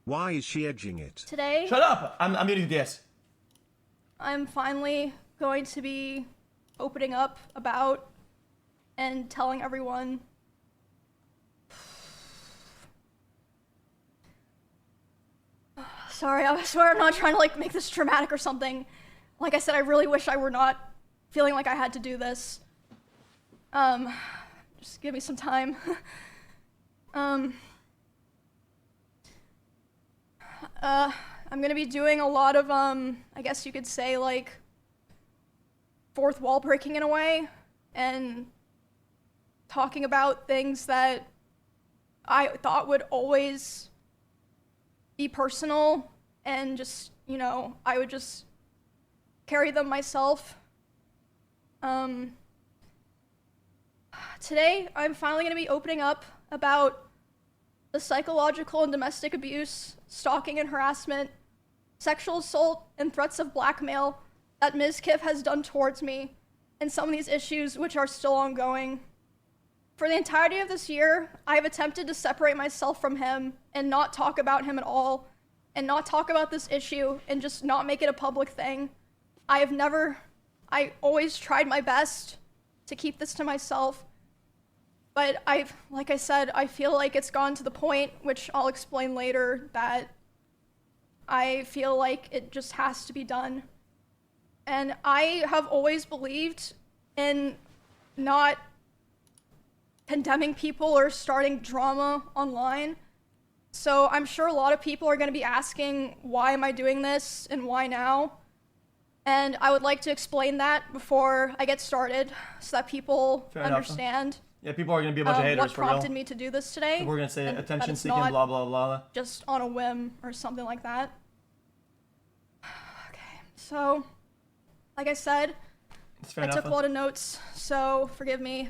Why is she edging it? Today, Shut up! I'm muting this. I'm finally going to be opening up about and telling everyone sorry, I swear I'm not trying to like make this dramatic or something. Like I said, I really wish I were not feeling like I had to do this. Just give me some time. I'm gonna be doing a lot of, I guess you could say, like, fourth wall breaking in a way, and talking about things that I thought would always be personal, and just, you know, I would just carry them myself. Today, I'm finally gonna be opening up about the psychological and domestic abuse, stalking and harassment, sexual assault, and threats of blackmail that Mizkif has done towards me, and some of these issues which are still ongoing. For the entirety of this year, I have attempted to separate myself from him and not talk about him at all, and not talk about this issue, and just not make it a public thing. I always tried my best to keep this to myself, but like I said, I feel like it's gone to the point, which I'll explain later, that I feel like it just has to be done. And I have always believed in not condemning people or starting drama online. So I'm sure a lot of people are going to be asking, why am I doing this and why now? And I would like to explain that before I get started so that people understand. Yeah, people are going to be a bunch of haters what for real. prompted me to do this today. People are going to say and attention seeking, blah, blah, blah. Just on a whim or something like that. Okay, so, like I said, I took a lot of notes, so forgive me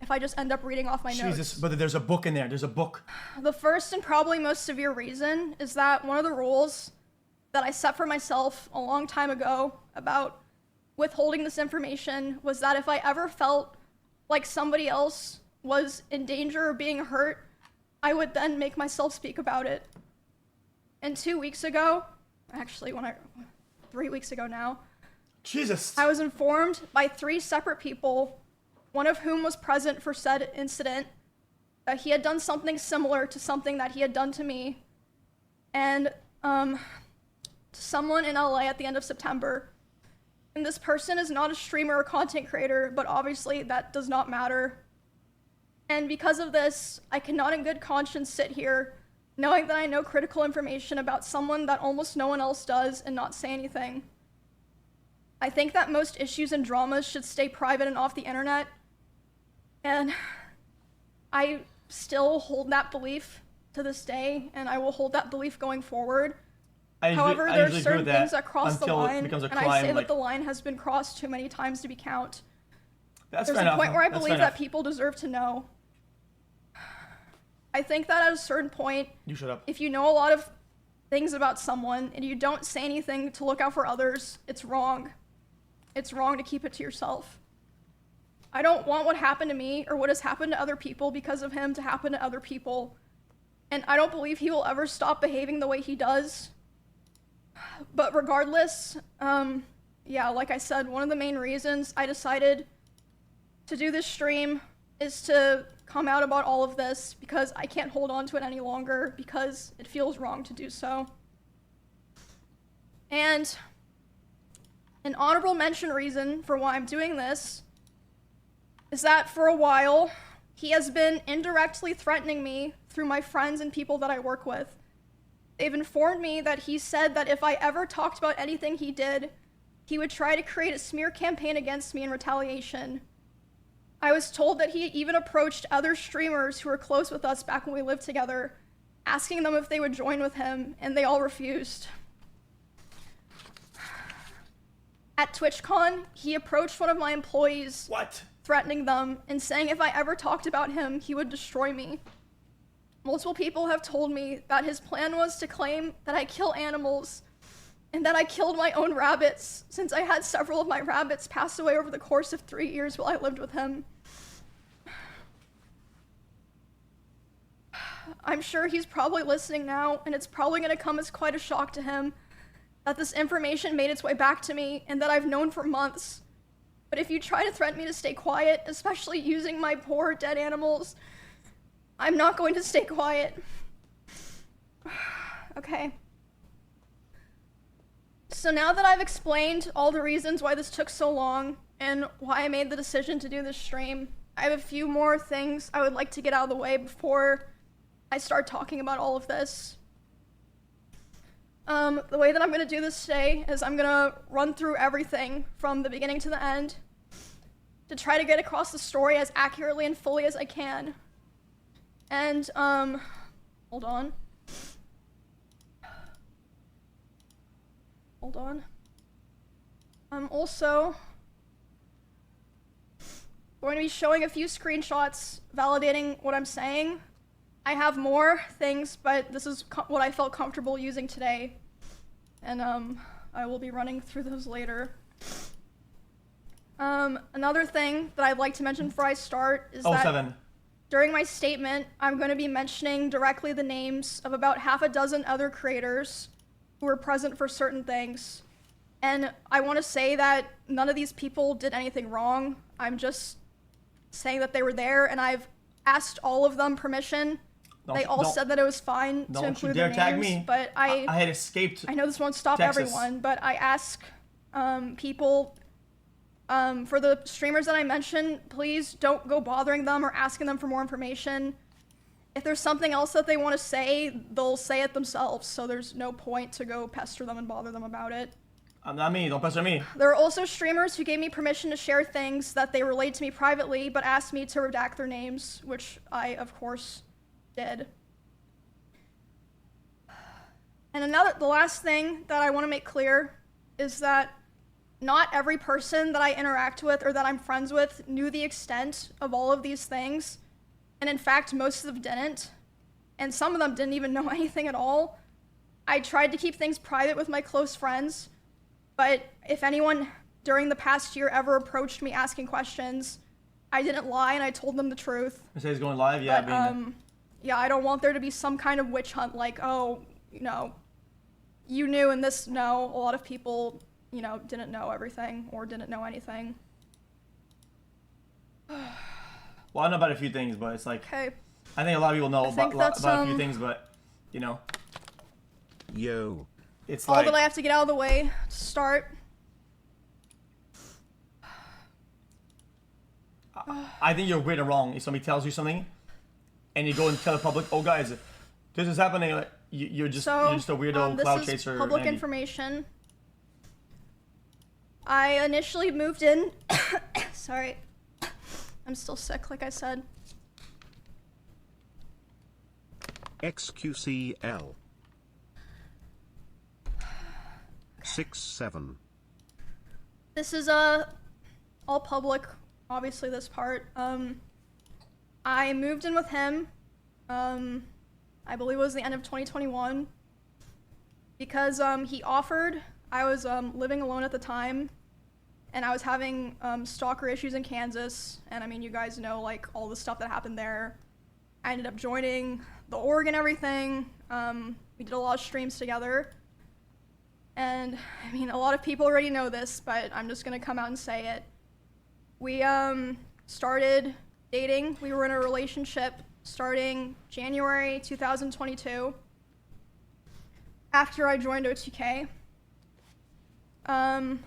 if I just end up reading off my notes. Jesus, but there's a book in there. There's a book. The first and probably most severe reason is that one of the rules that I set for myself a long time ago about withholding this information was that if I ever felt like somebody else was in danger or being hurt, I would then make myself speak about it. And 2 weeks ago, actually 3 weeks ago now, Jesus. I was informed by 3 separate people, one of whom was present for said incident, that he had done something similar to something that he had done to me, and to someone in LA at the end of September. And this person is not a streamer or content creator, but obviously that does not matter. And because of this, I cannot in good conscience sit here knowing that I know critical information about someone that almost no one else does and not say anything. I think that most issues and dramas should stay private and off the internet. And I still hold that belief to this day, and I will hold that belief going forward. However, there are certain things that cross the line, and I say that the line has been crossed too many times to be count. There's a point where I believe that people deserve to know. I think that at a certain point, if you know a lot of things about someone and you don't say anything to look out for others, it's wrong. It's wrong to keep it to yourself. I don't want what happened to me or what has happened to other people because of him to happen to other people. And I don't believe he will ever stop behaving the way he does. But regardless, yeah, like I said, one of the main reasons I decided to do this stream is to come out about all of this because I can't hold on to it any longer because it feels wrong to do so. And an honorable mention reason for why I'm doing this is that for a while, he has been indirectly threatening me through my friends and people that I work with. They've informed me that he said that if I ever talked about anything he did, he would try to create a smear campaign against me in retaliation. I was told that he even approached other streamers who were close with us back when we lived together, asking them if they would join with him, and they all refused. At TwitchCon, he approached one of my employees, threatening them and saying if I ever talked about him, he would destroy me. Multiple people have told me that his plan was to claim that I kill animals and that I killed my own rabbits, since I had several of my rabbits pass away over the course of 3 years while I lived with him. I'm sure he's probably listening now, and it's probably gonna come as quite a shock to him that this information made its way back to me and that I've known for months. But if you try to threaten me to stay quiet, especially using my poor dead animals, I'm not going to stay quiet. Okay. So now that I've explained all the reasons why this took so long and why I made the decision to do this stream, I have a few more things I would like to get out of the way before I start talking about all of this. The way that I'm gonna do this today is I'm gonna run through everything from the beginning to the end to try to get across the story as accurately and fully as I can. And, hold on. Hold on. I'm also going to be showing a few screenshots validating what I'm saying. I have more things, but this is what I felt comfortable using today. And I will be running through those later. Another thing that I'd like to mention before I start is that during my statement, I'm going to be mentioning directly the names of about half a dozen other creators who were present for certain things. And I want to say that none of these people did anything wrong. I'm just saying that they were there, and I've asked all of them permission. They all said that it was fine to include their names, tag me. But I had escaped. I know this won't stop everyone, but I ask people, for the streamers that I mentioned, please don't go bothering them or asking them for more information. If there's something else that they want to say, they'll say it themselves, so there's no point to go pester them and bother them about it. Not me, don't pester me. There are also streamers who gave me permission to share things that they relayed to me privately, but asked me to redact their names, which I, of course, did. And the last thing that I want to make clear is that not every person that I interact with or that I'm friends with knew the extent of all of these things. And in fact, most of them didn't. And some of them didn't even know anything at all. I tried to keep things private with my close friends, but if anyone during the past year ever approached me asking questions, I didn't lie and I told them the truth. You say he's going live? Yeah, but, yeah, I don't want there to be some kind of witch hunt like, oh, you know, you knew and this, no. A lot of people, you know, didn't know everything or didn't know anything. Well, I know about a few things, but it's like, okay. I think a lot of people know about a few things, but, you know. Yo. It's all like, that I have to get out of the way to start. I think you're weird and wrong if somebody tells you something and you go and tell the public, oh guys, this is happening. Like, you're just a weirdo cloud chaser. This is public information. I initially moved in. Sorry. I'm still sick, like I said. XqcL 67. This is all public, obviously this part. I moved in with him, I believe it was the end of 2021, because he offered. I was living alone at the time, and I was having stalker issues in Kansas, and I mean, you guys know like all the stuff that happened there. I ended up joining the org and everything. We did a lot of streams together. And I mean, a lot of people already know this, but I'm just gonna come out and say it. We started dating. We were in a relationship starting January 2022 after I joined O2K. I'm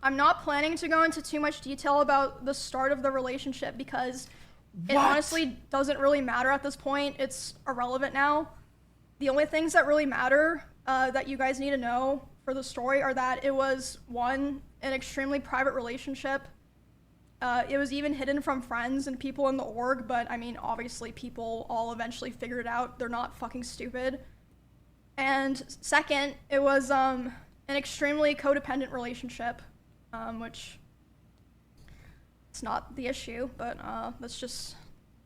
not planning to go into too much detail about the start of the relationship because it honestly doesn't really matter at this point. It's irrelevant now. The only things that really matter that you guys need to know for the story are that it was, one, an extremely private relationship. It was even hidden from friends and people in the org, but I mean, obviously people all eventually figured it out. They're not fucking stupid. And second, it was an extremely codependent relationship, which it's not the issue, but that's just,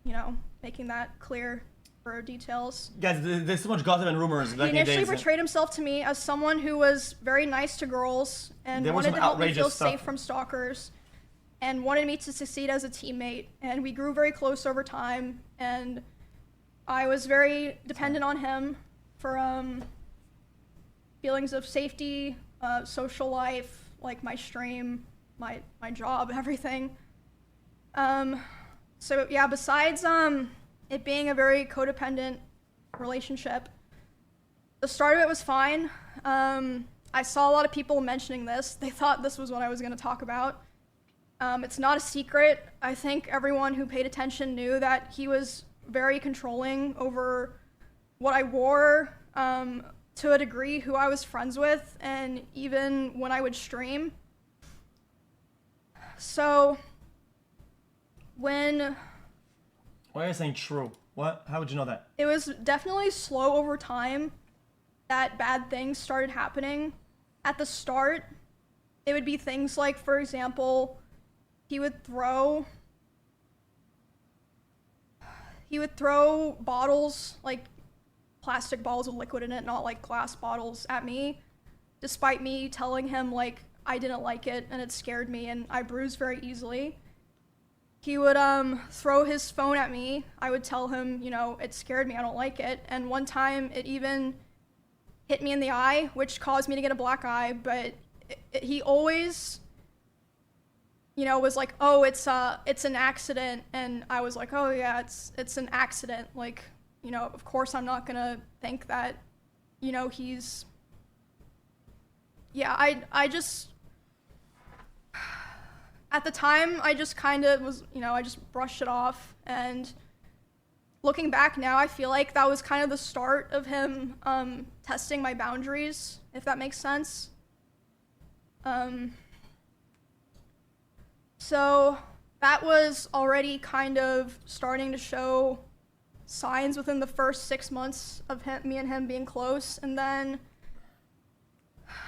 you know, making that clear for details. Guys, there's so much gossip and rumors. He initially portrayed himself to me as someone who was very nice to girls and wanted to help me feel safe from stalkers and wanted me to succeed as a teammate. And we grew very close over time. And I was very dependent on him for feelings of safety, social life, like my stream, my job, everything. So yeah, besides it being a very codependent relationship, the start of it was fine. I saw a lot of people mentioning this. They thought this was what I was going to talk about. It's not a secret. I think everyone who paid attention knew that he was very controlling over what I wore, to a degree, who I was friends with, and even when I would stream. So, when... Why are you saying true? What? How would you know that? It was definitely slow over time that bad things started happening. At the start, it would be things like, for example, he would throw bottles, like plastic bottles with liquid in it, not like glass bottles, at me, despite me telling him like I didn't like it and it scared me and I bruised very easily. He would throw his phone at me. I would tell him, you know, it scared me, I don't like it. And one time it even hit me in the eye, which caused me to get a black eye, but he always, you know, was like, oh, it's an accident. And I was like, oh yeah, it's an accident. Like, you know, of course I'm not gonna think that, you know, he's, yeah, I just, at the time, I just kind of was, you know, I just brushed it off. And looking back now, I feel like that was kind of the start of him testing my boundaries, if that makes sense. So that was already kind of starting to show signs within the first 6 months of me and him being close. And then,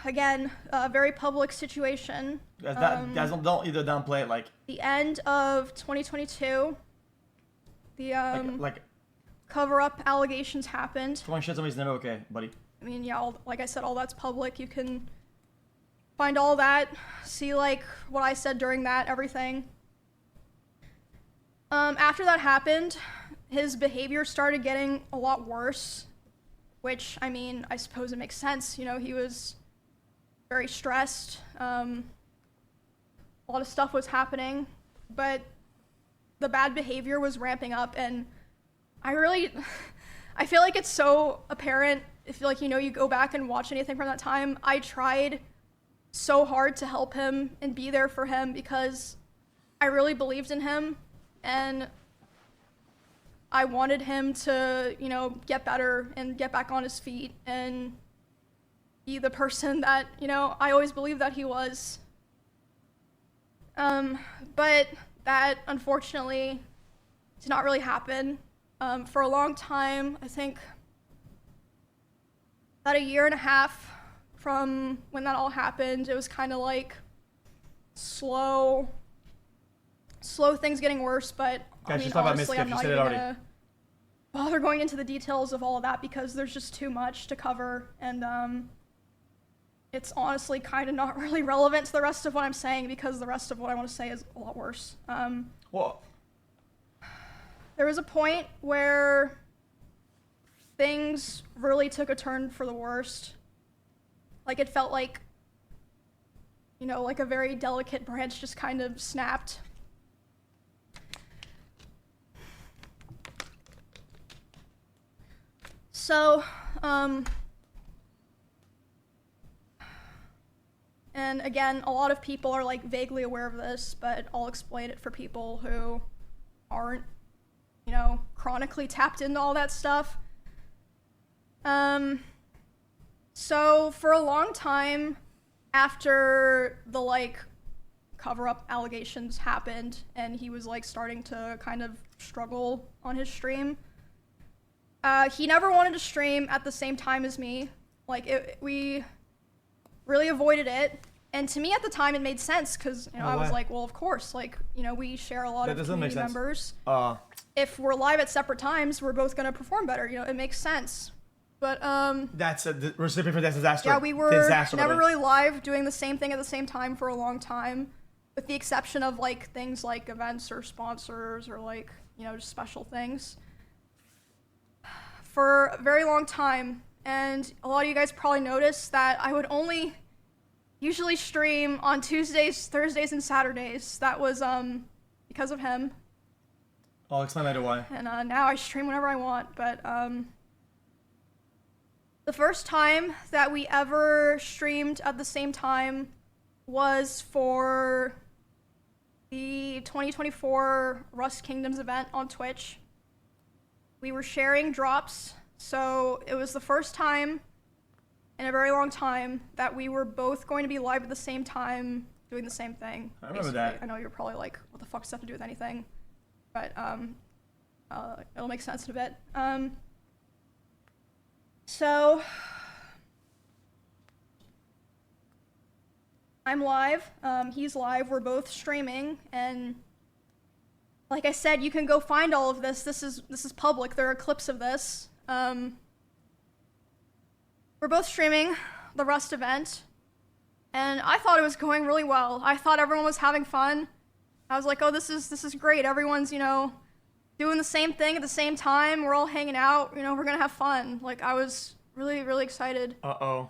again, a very public situation. Guys, don't either downplay it. Like the end of 2022, the like cover-up allegations happened. throwing shit somebody's never okay, buddy. I mean, yeah, like I said, all that's public. You can find all that, see like what I said during that, everything. After that happened, his behavior started getting a lot worse, which, I mean, I suppose it makes sense. You know, he was very stressed. A lot of stuff was happening, but the bad behavior was ramping up, and I feel like it's so apparent if, like, you know, you go back and watch anything from that time. I tried so hard to help him and be there for him because I really believed in him, and I wanted him to, you know, get better and get back on his feet and be the person that, you know, I always believed that he was. But that, unfortunately, did not really happen. For a long time, I think about a year and a half from when that all happened, it was kind of like slow things getting worse, but I mean, honestly, I'm not even gonna bother going into the details of all of that because there's just too much to cover, and it's honestly kind of not really relevant to the rest of what I'm saying because the rest of what I want to say is a lot worse. Well, there was a point where things really took a turn for the worst. Like, it felt like, you know, like a very delicate branch just kind of snapped. So, and again, a lot of people are like vaguely aware of this, but I'll explain it for people who aren't, you know, chronically tapped into all that stuff. So for a long time after the like cover-up allegations happened and he was like starting to kind of struggle on his stream, he never wanted to stream at the same time as me. Like, we really avoided it. And to me at the time it made sense because, you know, I was like, well, of course, like, you know, we share a lot of community members. If we're live at separate times, we're both gonna perform better. You know, it makes sense. But that's a recipe for disaster. Yeah, we were never really live doing the same thing at the same time for a long time, with the exception of like things like events or sponsors or like, you know, just special things. for a very long time, and a lot of you guys probably noticed that I would only usually stream on Tuesdays, Thursdays, and Saturdays. That was because of him. I'll explain later why. And now I stream whenever I want, but the first time that we ever streamed at the same time was for the 2024 Rust Kingdoms event on Twitch. We were sharing drops, so it was the first time in a very long time that we were both going to be live at the same time doing the same thing. I remember that. I know you're probably like, what the fuck does that have to do with anything? But it'll make sense in a bit. So I'm live, he's live, we're both streaming, and like I said, you can go find all of this. This is public. There are clips of this. We're both streaming the Rust event, and I thought it was going really well. I thought everyone was having fun. I was like, oh, this is great. Everyone's, you know, doing the same thing at the same time. We're all hanging out. You know, we're gonna have fun. Like, I was really, really excited. Uh-oh.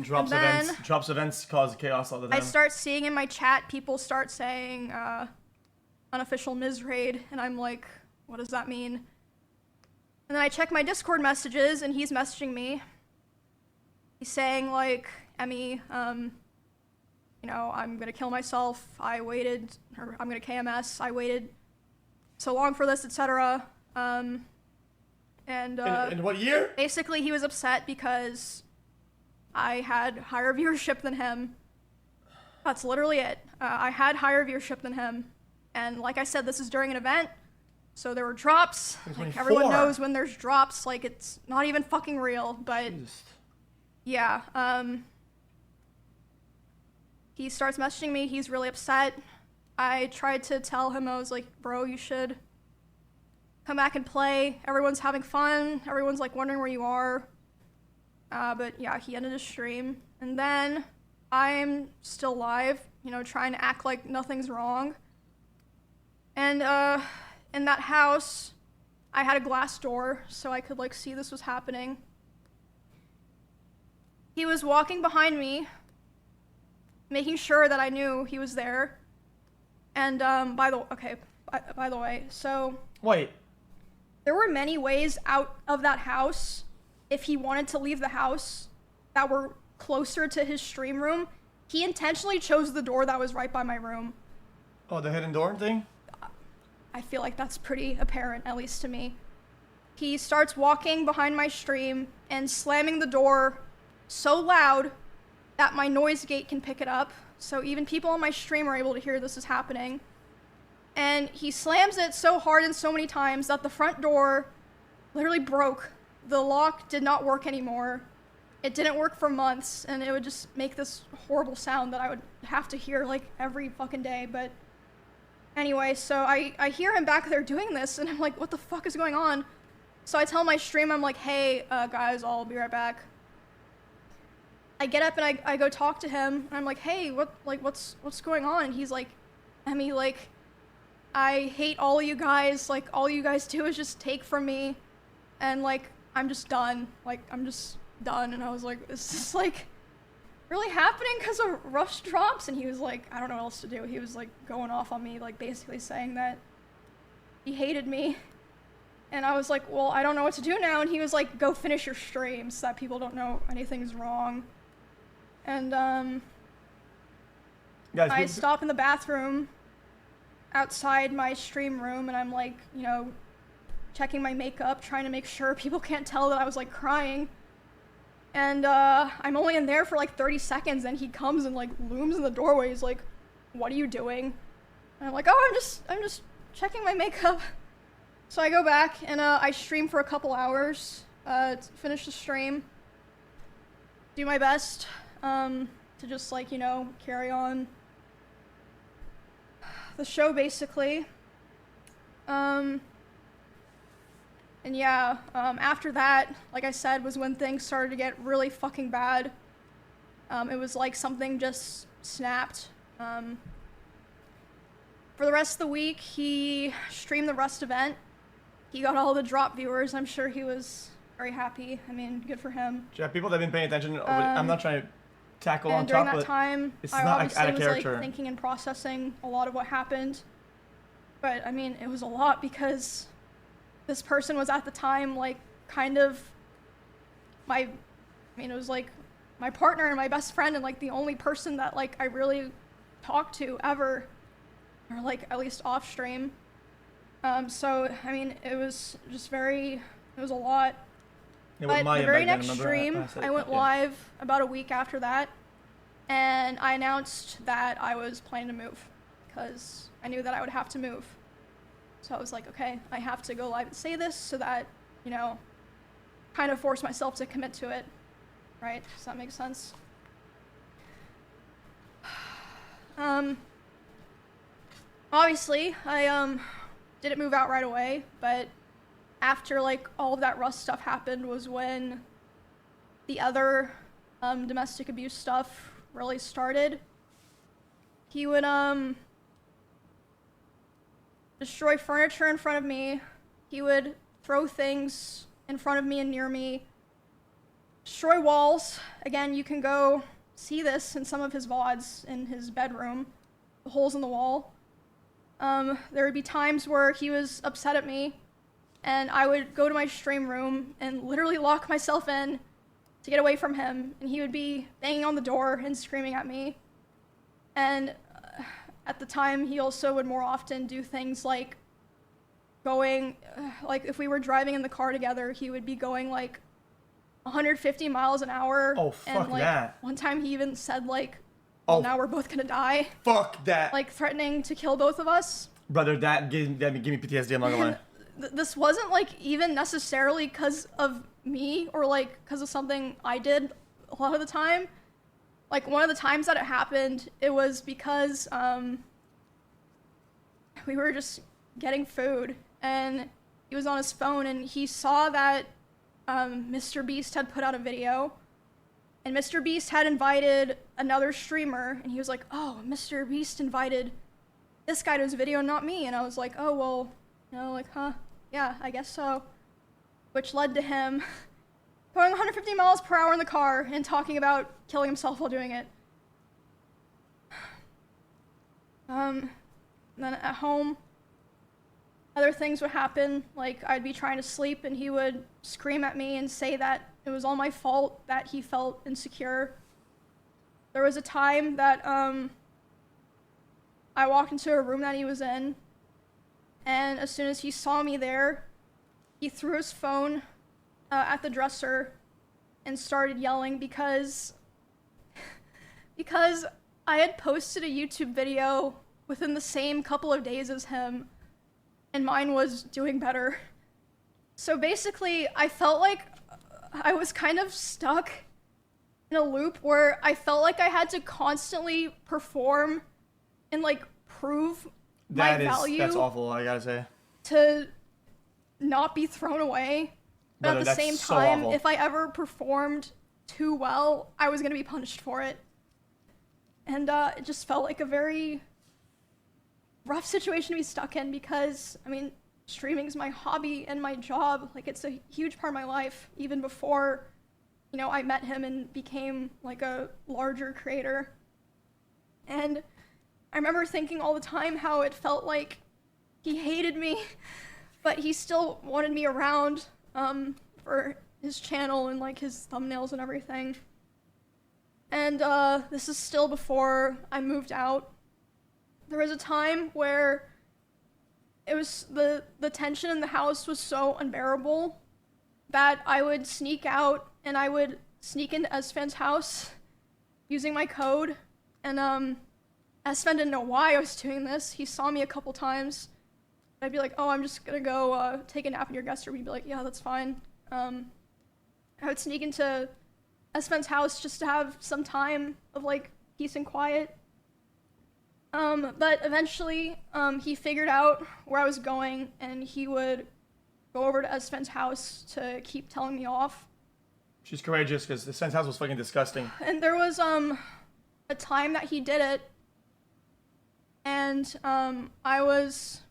Drops events cause chaos all the time. I start seeing in my chat, people start saying, unofficial Miz raid, and I'm like, what does that mean? And then I check my Discord messages, and he's messaging me. He's saying, like, Emmy, you know, I'm gonna kill myself, I'm gonna KMS, I waited so long for this, etc. In what year? Basically, he was upset because I had higher viewership than him. That's literally it. I had higher viewership than him. And like I said, this is during an event, so there were drops. Like, everyone knows when there's drops, like, it's not even fucking real, but yeah. He starts messaging me, he's really upset. I tried to tell him, I was like, bro, you should come back and play. Everyone's having fun. Everyone's like wondering where you are. But yeah, he ended his stream. And then I'm still live, you know, trying to act like nothing's wrong. And in that house, I had a glass door so I could like see this was happening. He was walking behind me, making sure that I knew he was there. And by the way, so wait. There were many ways out of that house if he wanted to leave the house that were closer to his stream room. He intentionally chose the door that was right by my room. Oh, the hidden door thing? I feel like that's pretty apparent, at least to me. He starts walking behind my stream and slamming the door so loud that my noise gate can pick it up. So even people on my stream are able to hear this is happening. And he slams it so hard and so many times that the front door literally broke. The lock did not work anymore. It didn't work for months, and it would just make this horrible sound that I would have to hear like every fucking day. But anyway, so I hear him back there doing this, and I'm like, what the fuck is going on? So I tell my stream, I'm like, hey, guys, I'll be right back. I get up and I go talk to him, and I'm like, hey, what's going on? And he's like, Emmy, like, I hate all of you guys. Like, all you guys do is just take from me, and like, I'm just done. Like, I'm just done. And I was like, is this like really happening because of rush drops? And he was like, I don't know what else to do. He was like going off on me, like basically saying that he hated me. And I was like, well, I don't know what to do now. And he was like, go finish your stream so that people don't know anything's wrong. And guys, I stop in the bathroom outside my stream room, and I'm like, you know, checking my makeup, trying to make sure people can't tell that I was like crying. And I'm only in there for like 30 seconds, and he comes and like looms in the doorway. He's like, what are you doing? And I'm like, oh, I'm just checking my makeup. So I go back and I stream for a couple hours to finish the stream. Do my best to just like, you know, carry on the show basically. And yeah, after that, like I said, was when things started to get really fucking bad. It was like something just snapped. For the rest of the week, he streamed the Rust event. he got all the drop viewers. I'm sure he was very happy. I mean, good for him. Yeah, people that have been paying attention. I'm not trying to tackle on And during top, that but time, it's I not obviously out of was character. like thinking and processing a lot of what happened. But I mean, it was a lot because this person was at the time like kind of it was like my partner and my best friend and like the only person that like I really talked to ever, or like at least off stream. So I mean, it was just it was a lot. Yeah, But the very next remember stream, I went live about a week after that, and I announced that I was planning to move because I knew that I would have to move. So I was like, okay, I have to go live and say this so that, you know, kind of force myself to commit to it, right? Does that make sense? Obviously, I didn't move out right away, but after like all of that Rust stuff happened was when the other domestic abuse stuff really started. He would destroy furniture in front of me. He would throw things in front of me and near me. Destroy walls. Again, you can go see this in some of his VODs in his bedroom. The holes in the wall. There would be times where he was upset at me and I would go to my stream room and literally lock myself in to get away from him, and he would be banging on the door and screaming at me. And at the time, he also would more often do things like going, like if we were driving in the car together, he would be going like 150 miles an hour. Oh, fuck and, like, that. One time he even said like, well, now we're both gonna die. Fuck that. Like threatening to kill both of us. Brother, that gave me PTSD, I'm not gonna lie. This wasn't like even necessarily because of me or like because of something I did a lot of the time. Like one of the times that it happened, it was because we were just getting food and he was on his phone and he saw that Mr. Beast had put out a video and Mr. Beast had invited another streamer and he was like, oh, Mr. Beast invited this guy to his video, not me. And I was like, oh, well, you know, like, huh, yeah, I guess so. Which led to him going 150 miles per hour in the car and talking about killing himself while doing it. Then at home, other things would happen, like I'd be trying to sleep and he would scream at me and say that it was all my fault that he felt insecure. There was a time that I walked into a room that he was in, and as soon as he saw me there, he threw his phone at the dresser and started yelling because I had posted a YouTube video within the same couple of days as him, and mine was doing better. So basically, I felt like I was kind of stuck in a loop where I felt like I had to constantly perform and like prove my value. That's awful, I gotta say. To not be thrown away. But at the same time, if I ever performed too well, I was gonna be punished for it. And it just felt like a very rough situation to be stuck in because, I mean, streaming is my hobby and my job. Like, it's a huge part of my life, even before, you know, I met him and became like a larger creator. And I remember thinking all the time how it felt like he hated me, but he still wanted me around for his channel and like his thumbnails and everything. And this is still before I moved out. There was a time where it was the tension in the house was so unbearable that I would sneak out and I would sneak into Esfan's house using my code. And Esfan didn't know why I was doing this. He saw me a couple times. I'd be like, oh, I'm just gonna go take a nap in your guest room. He'd be like, yeah, that's fine. I would sneak into Esfan's house just to have some time of like peace and quiet. But eventually, he figured out where I was going and he would go over to Esfan's house to keep telling me off. She's courageous because Esfan's house was fucking disgusting. And there was a time that he did it and I was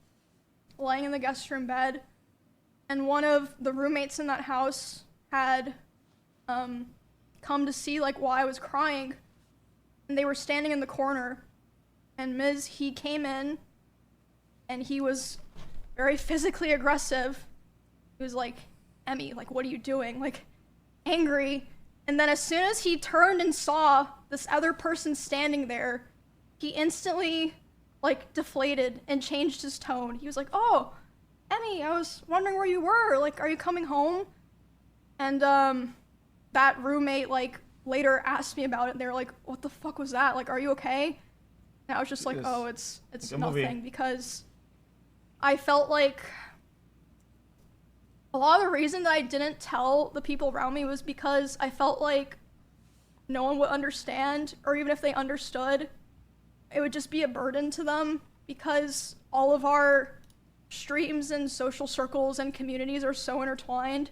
laying in the guest room bed and one of the roommates in that house had come to see like why I was crying, and they were standing in the corner, and he came in and he was very physically aggressive. He was like, Emmy, like, what are you doing? Like, angry. And then as soon as he turned and saw this other person standing there, he instantly like deflated and changed his tone. He was like, oh, Emmy, I was wondering where you were. Like, are you coming home? And that roommate like later asked me about it, and they were like, what the fuck was that? Like, are you okay? And I was just like, oh, it's nothing, because I felt like a lot of the reason that I didn't tell the people around me was because I felt like no one would understand, or even if they understood, it would just be a burden to them, because all of our streams and social circles and communities are so intertwined.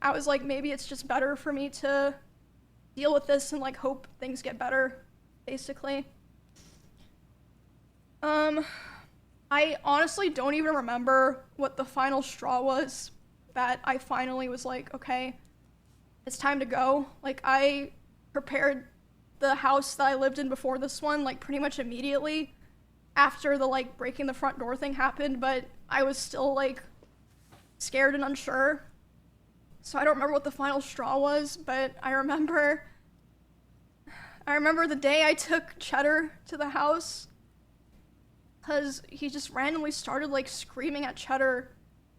I was like, maybe it's just better for me to deal with this and like hope things get better, basically. I honestly don't even remember what the final straw was that I finally was like, okay, it's time to go. Like, I prepared the house that I lived in before this one, like, pretty much immediately after the, like, breaking the front door thing happened, but I was still, like, scared and unsure. So I don't remember what the final straw was, but I remember the day I took Cheddar to the house, because he just randomly started, like, screaming at Cheddar.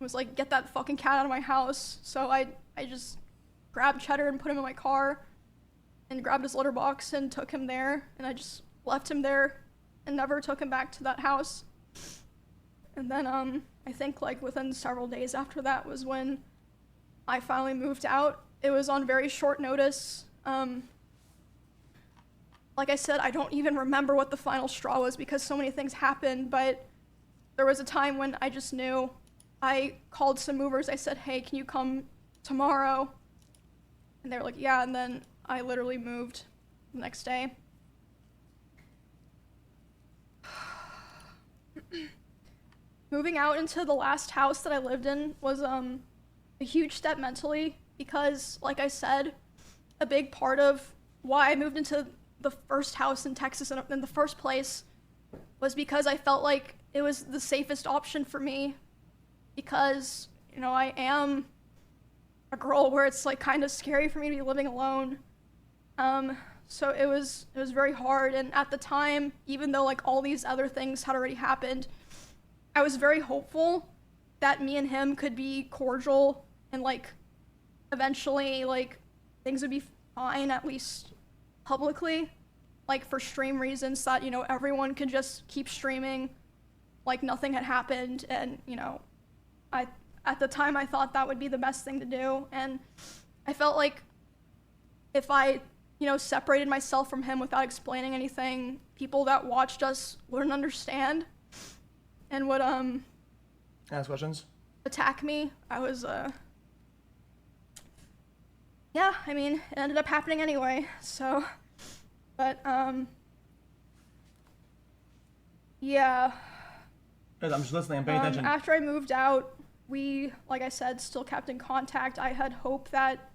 Was like, get that fucking cat out of my house. So I just grabbed Cheddar and put him in my car and grabbed his litter box and took him there, and I just left him there and never took him back to that house. And then I think like within several days after that was when I finally moved out. It was on very short notice. Like I said, I don't even remember what the final straw was because so many things happened, but there was a time when I just knew. I called some movers. I said, hey, can you come tomorrow? And they were like, yeah, and then I literally moved the next day. Moving out into the last house that I lived in was a huge step mentally, because, like I said, a big part of why I moved into the first house in Texas in the first place was because I felt like it was the safest option for me. Because, you know, I am a girl where it's like kind of scary for me to be living alone. So it was very hard. And at the time, even though like all these other things had already happened, I was very hopeful that me and him could be cordial and like eventually like things would be fine, at least publicly, like for stream reasons, that, you know, everyone could just keep streaming like nothing had happened. And, you know, at the time I thought that would be the best thing to do, and I felt like if I, you know, separated myself from him without explaining anything, people that watched us wouldn't understand and would ask questions, attack me. I was yeah, I mean, it ended up happening anyway, so, but yeah. I'm just listening, I'm paying attention. After I moved out, we, like I said, still kept in contact. I had hope that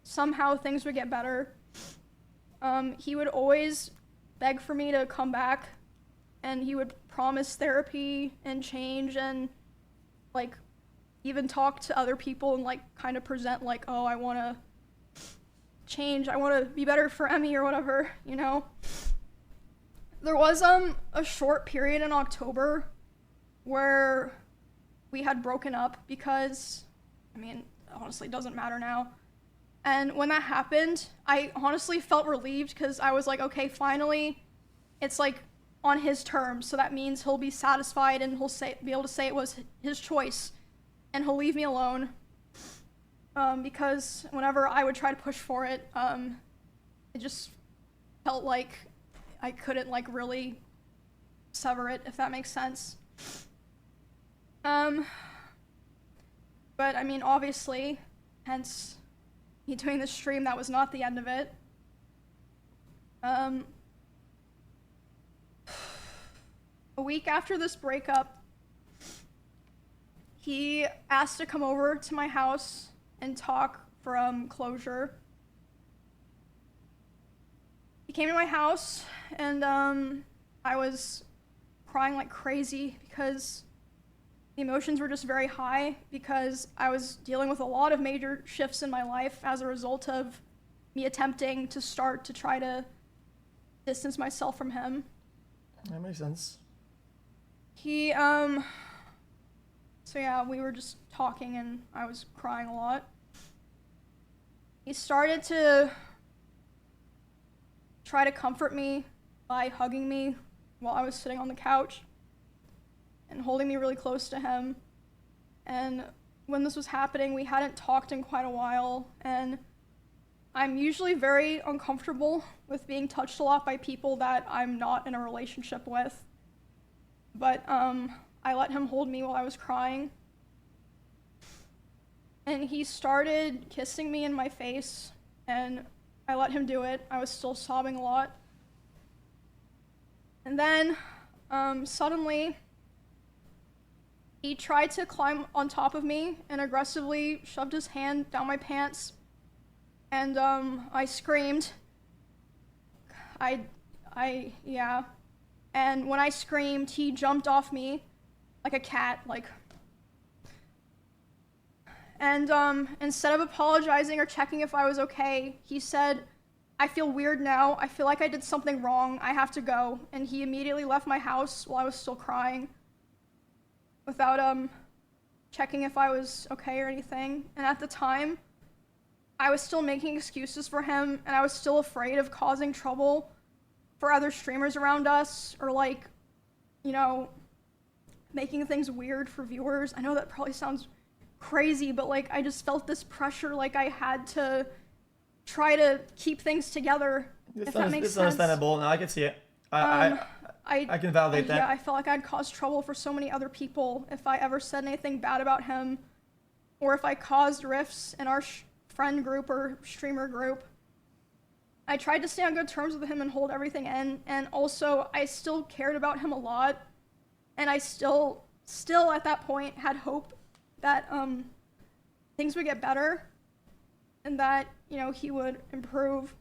somehow things would get better. He would always beg for me to come back, and he would promise therapy and change and, like, even talk to other people and, like, kind of present, like, oh, I want to change. I want to be better for Emmy or whatever, you know? There was a short period in October where we had broken up because, I mean, honestly, it doesn't matter now. And when that happened, I honestly felt relieved because I was like, okay, finally, it's like on his terms. So that means he'll be satisfied and he'll be able to say it was his choice, and he'll leave me alone. Because whenever I would try to push for it, it just felt like I couldn't like really sever it, if that makes sense. But I mean, obviously, hence me doing this stream, that was not the end of it. A week after this breakup, He asked to come over to my house and talk for closure. He came to my house and I was crying like crazy because the emotions were just very high because I was dealing with a lot of major shifts in my life as a result of me attempting to start to try to distance myself from him. That makes sense. He, so yeah, we were just talking and I was crying a lot. He started to try to comfort me by hugging me while I was sitting on the couch and holding me really close to him. And when this was happening, we hadn't talked in quite a while, and I'm usually very uncomfortable with being touched a lot by people that I'm not in a relationship with. But I let him hold me while I was crying. And he started kissing me in my face, and I let him do it. I was still sobbing a lot. And then suddenly, he tried to climb on top of me and aggressively shoved his hand down my pants. And I screamed. Yeah. And when I screamed, he jumped off me like a cat, like. And instead of apologizing or checking if I was okay, he said, "I feel weird now. I feel like I did something wrong. I have to go." And he immediately left my house while I was still crying without checking if I was okay or anything. And at the time, I was still making excuses for him, and I was still afraid of causing trouble for other streamers around us, or like, you know, making things weird for viewers. I know that probably sounds crazy, but like I just felt this pressure, like I had to try to keep things together. If that makes sense. It's understandable. No, I can see it. I can validate that. Yeah, I felt like I'd caused trouble for so many other people if I ever said anything bad about him, or if I caused rifts in our friend group or streamer group. I tried to stay on good terms with him and hold everything in, and also I still cared about him a lot, and I still at that point had hope that things would get better and that, you know, he would improve.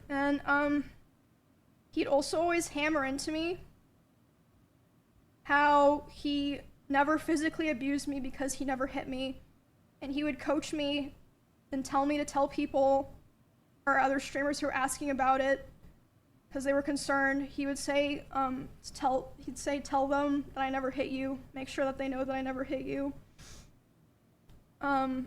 And he'd also always hammer into me how he never physically abused me because he never hit me, and he would coach me and tell me to tell people or other streamers who were asking about it because they were concerned. He would say, tell them that I never hit you. Make sure that they know that I never hit you. Around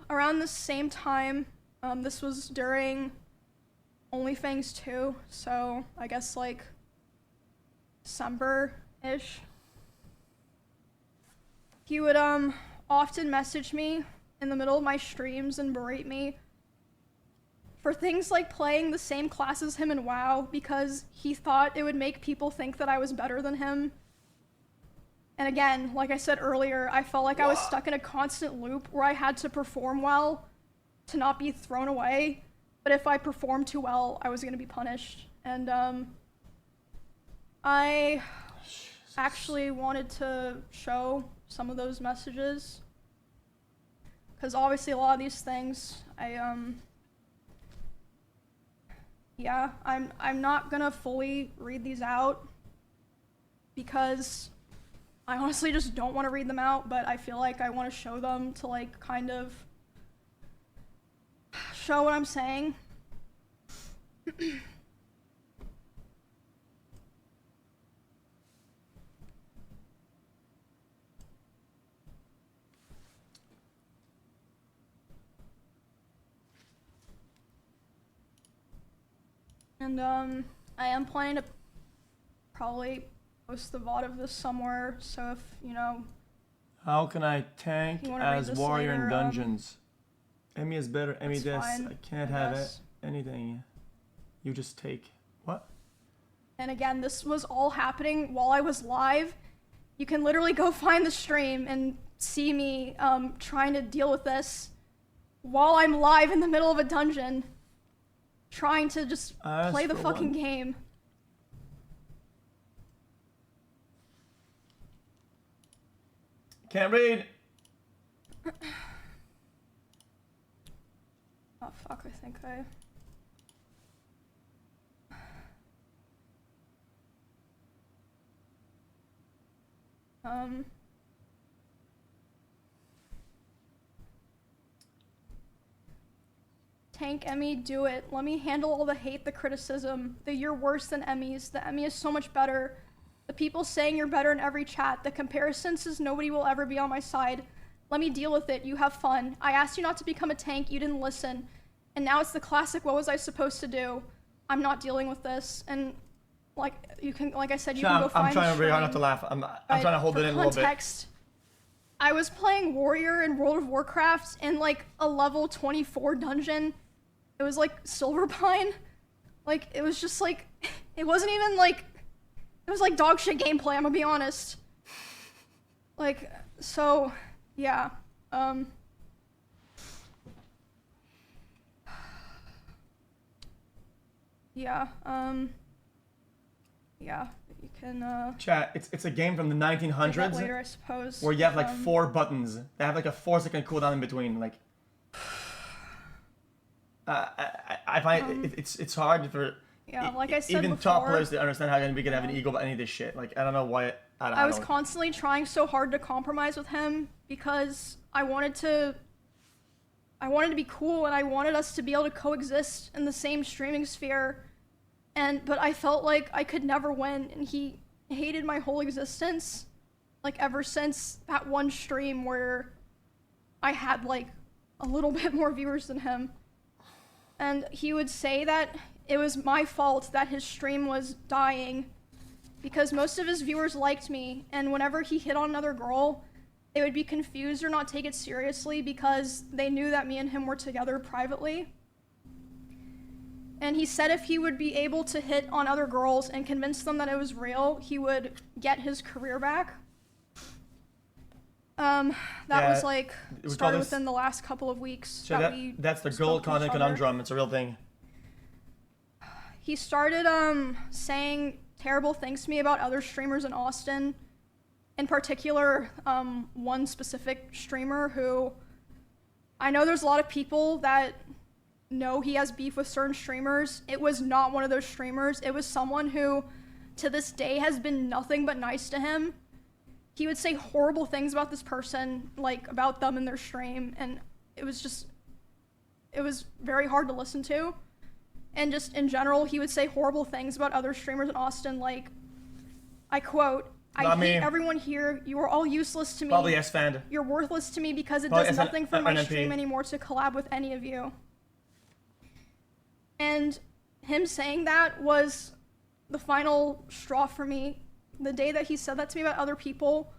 the same time, this was during OnlyFans 2, so I guess like December-ish. He would often message me in the middle of my streams and berate me for things like playing the same class as him in WoW because he thought it would make people think that I was better than him. And again, like I said earlier, I felt like I was stuck in a constant loop where I had to perform well to not be thrown away, but if I performed too well, I was going to be punished. And I actually wanted to show some of those messages because obviously a lot of these things, yeah, I'm not gonna fully read these out because I honestly just don't want to read them out, but I feel like I want to show them to like kind of show what I'm saying. And I am planning to probably post the VOD of this somewhere, so if, you know... How can I tank as warrior later, in dungeons? Emmy is better, Emmy this. Fine, I can't have it. Anything. You just take. What? And again, this was all happening while I was live. You can literally go find the stream and see me trying to deal with this while I'm live in the middle of a dungeon. Trying to just play the fucking game. Can't read. Oh fuck, I think I... Tank Emmy, do it. Let me handle all the hate, the criticism. You're worse than Emmys. The Emmy is so much better. The people saying you're better in every chat. The comparisons is nobody will ever be on my side. Let me deal with it. You have fun. I asked you not to become a tank. You didn't listen. And now it's the classic, what was I supposed to do? I'm not dealing with this. And like you can, like I said, you can go find I'm trying really hard not to laugh. I'm trying to hold it in a little bit. I was playing Warrior in World of Warcraft in like a level 24 dungeon. It was like Silverpine. Like, it was just like, it wasn't even like, it was like dog shit gameplay, I'm gonna be honest. Like, so, yeah. Yeah, yeah, you can, Chat, it's a game from the 1900s. later, I suppose. Where you have like 4 buttons. They have like a 4-second cooldown in between, like. I find it's hard for like I said even before, top players to understand how we can have an ego about any of this shit. Like I don't know why. I was constantly trying so hard to compromise with him because I wanted to be cool and I wanted us to be able to coexist in the same streaming sphere, but I felt like I could never win, and he hated my whole existence, like ever since that one stream where I had like a little bit more viewers than him. And he would say that it was my fault that his stream was dying because most of his viewers liked me, and whenever he hit on another girl, they would be confused or not take it seriously because they knew that me and him were together privately. And he said if he would be able to hit on other girls and convince them that it was real, he would get his career back. That was like started within the last couple of weeks. So that's the girl content conundrum. It's a real thing. He started saying terrible things to me about other streamers in Austin. In particular, one specific streamer who I know there's a lot of people that know he has beef with certain streamers. It was not one of those streamers. It was someone who to this day has been nothing but nice to him. He would say horrible things about this person, like about them in their stream, and it was very hard to listen to. And just in general, he would say horrible things about other streamers in Austin, like, I quote, I hate everyone here. You are all useless to me. Probably S-Fan. You're worthless to me because it does nothing for my stream anymore to collab with any of you. And him saying that was the final straw for me. The day that he said that to me about other people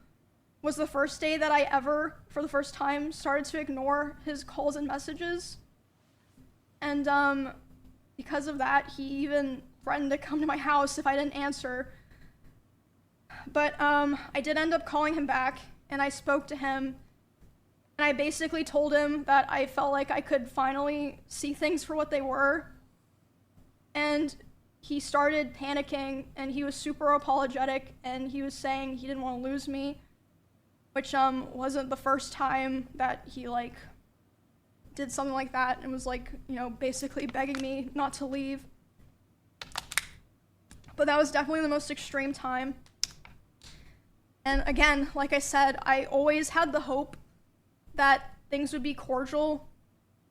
was the first day that I ever, for the first time, started to ignore his calls and messages. And because of that, he even threatened to come to my house if I didn't answer. But I did end up calling him back, and I spoke to him, and I basically told him that I felt like I could finally see things for what they were. And he started panicking, and he was super apologetic, and he was saying he didn't want to lose me, which wasn't the first time that he like did something like that and was like, you know, basically begging me not to leave. But that was definitely the most extreme time. And again, like I said, I always had the hope that things would be cordial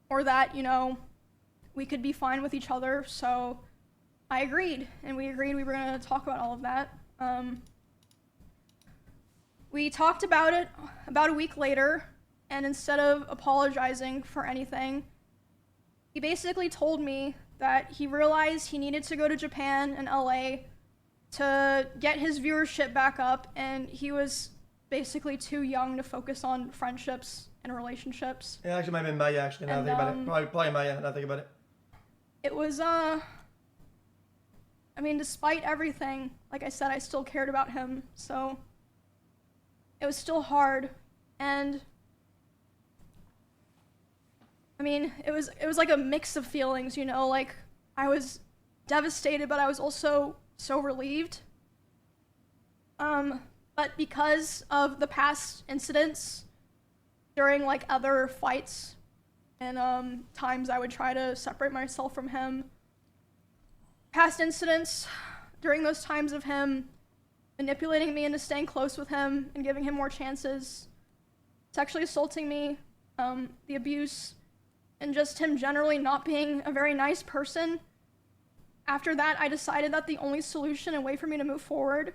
or that, you know, we could be fine with each other, so I agreed, and we agreed we were going to talk about all of that. We talked about it about a week later, and instead of apologizing for anything, he basically told me that he realized he needed to go to Japan and LA to get his viewership back up, and he was basically too young to focus on friendships and relationships. Yeah, actually might have been Maya, actually, now I think about it. Probably Maya, now I think about it. It was, I mean, despite everything, like I said, I still cared about him, so it was still hard, and I mean, it was like a mix of feelings, you know, like I was devastated, but I was also so relieved. But but because of the past incidents during like other fights and times I would try to separate myself from him, past incidents during those times of him manipulating me into staying close with him and giving him more chances, sexually assaulting me, the abuse, and just him generally not being a very nice person. After that, I decided that the only solution and way for me to move forward,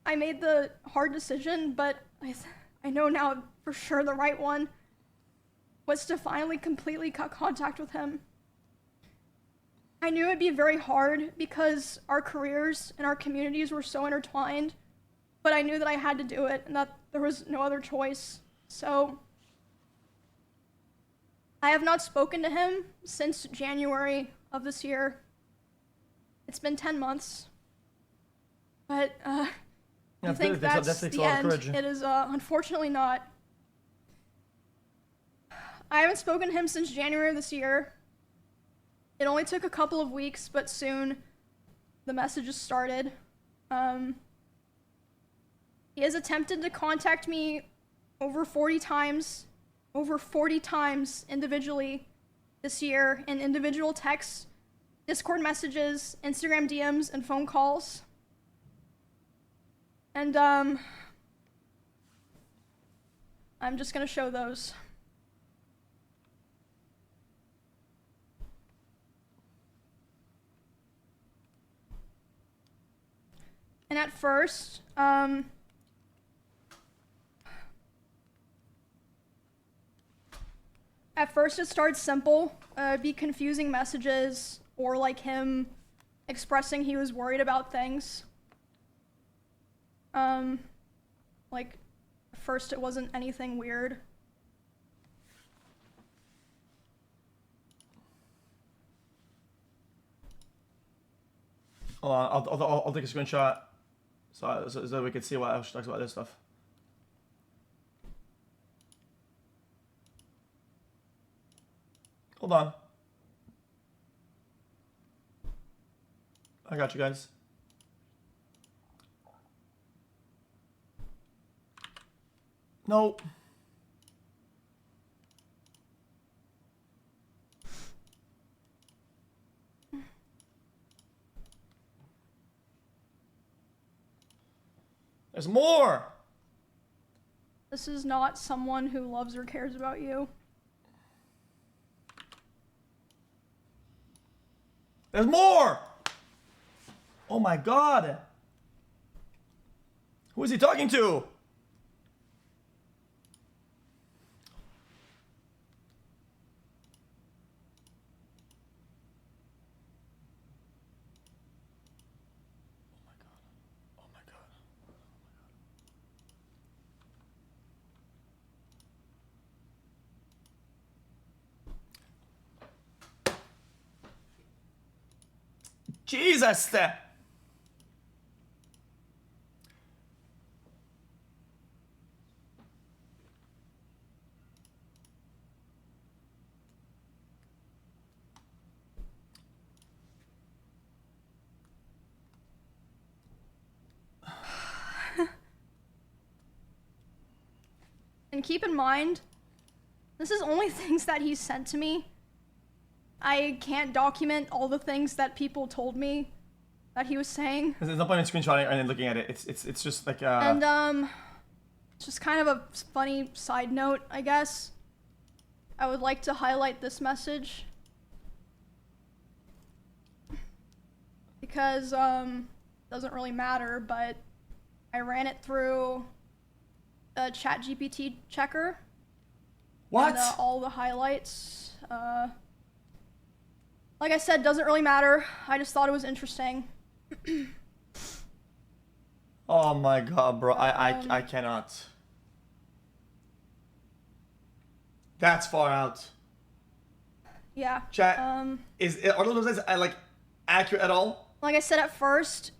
I made the hard decision, but I know now for sure the right one, was to finally completely cut contact with him. I knew it'd be very hard because our careers and our communities were so intertwined, but I knew that I had to do it and that there was no other choice. So I have not spoken to him since January of this year. It's been 10 months, but I think that's the end. It is unfortunately not. I haven't spoken to him since January of this year. It only took a couple of weeks, but soon the messages started. He has attempted to contact me over 40 times individually this year in individual texts, Discord messages, Instagram DMs, and phone calls. And I'm just gonna show those. And at first, it starts simple, be confusing messages or like him expressing he was worried about things. Like, at first it wasn't anything weird. Hold on, I'll take a screenshot so that we can see what else she talks about this stuff. Hold on. I got you guys. No. There's more. This is not someone who loves or cares about you. There's more. Oh my God. Who is he talking to? Jesus! And keep in mind, this is only things that he sent to me. I can't document all the things that people told me that he was saying. There's no point in screenshotting and then looking at it. It's just like And just kind of a funny side note, I guess. I would like to highlight this message because doesn't really matter, but I ran it through a ChatGPT checker. What? And, all the highlights. Like I said, doesn't really matter. I just thought it was interesting. Oh my God, bro! I cannot. That's far out. Yeah. Chat. Are those guys like accurate at all? Like I said at first,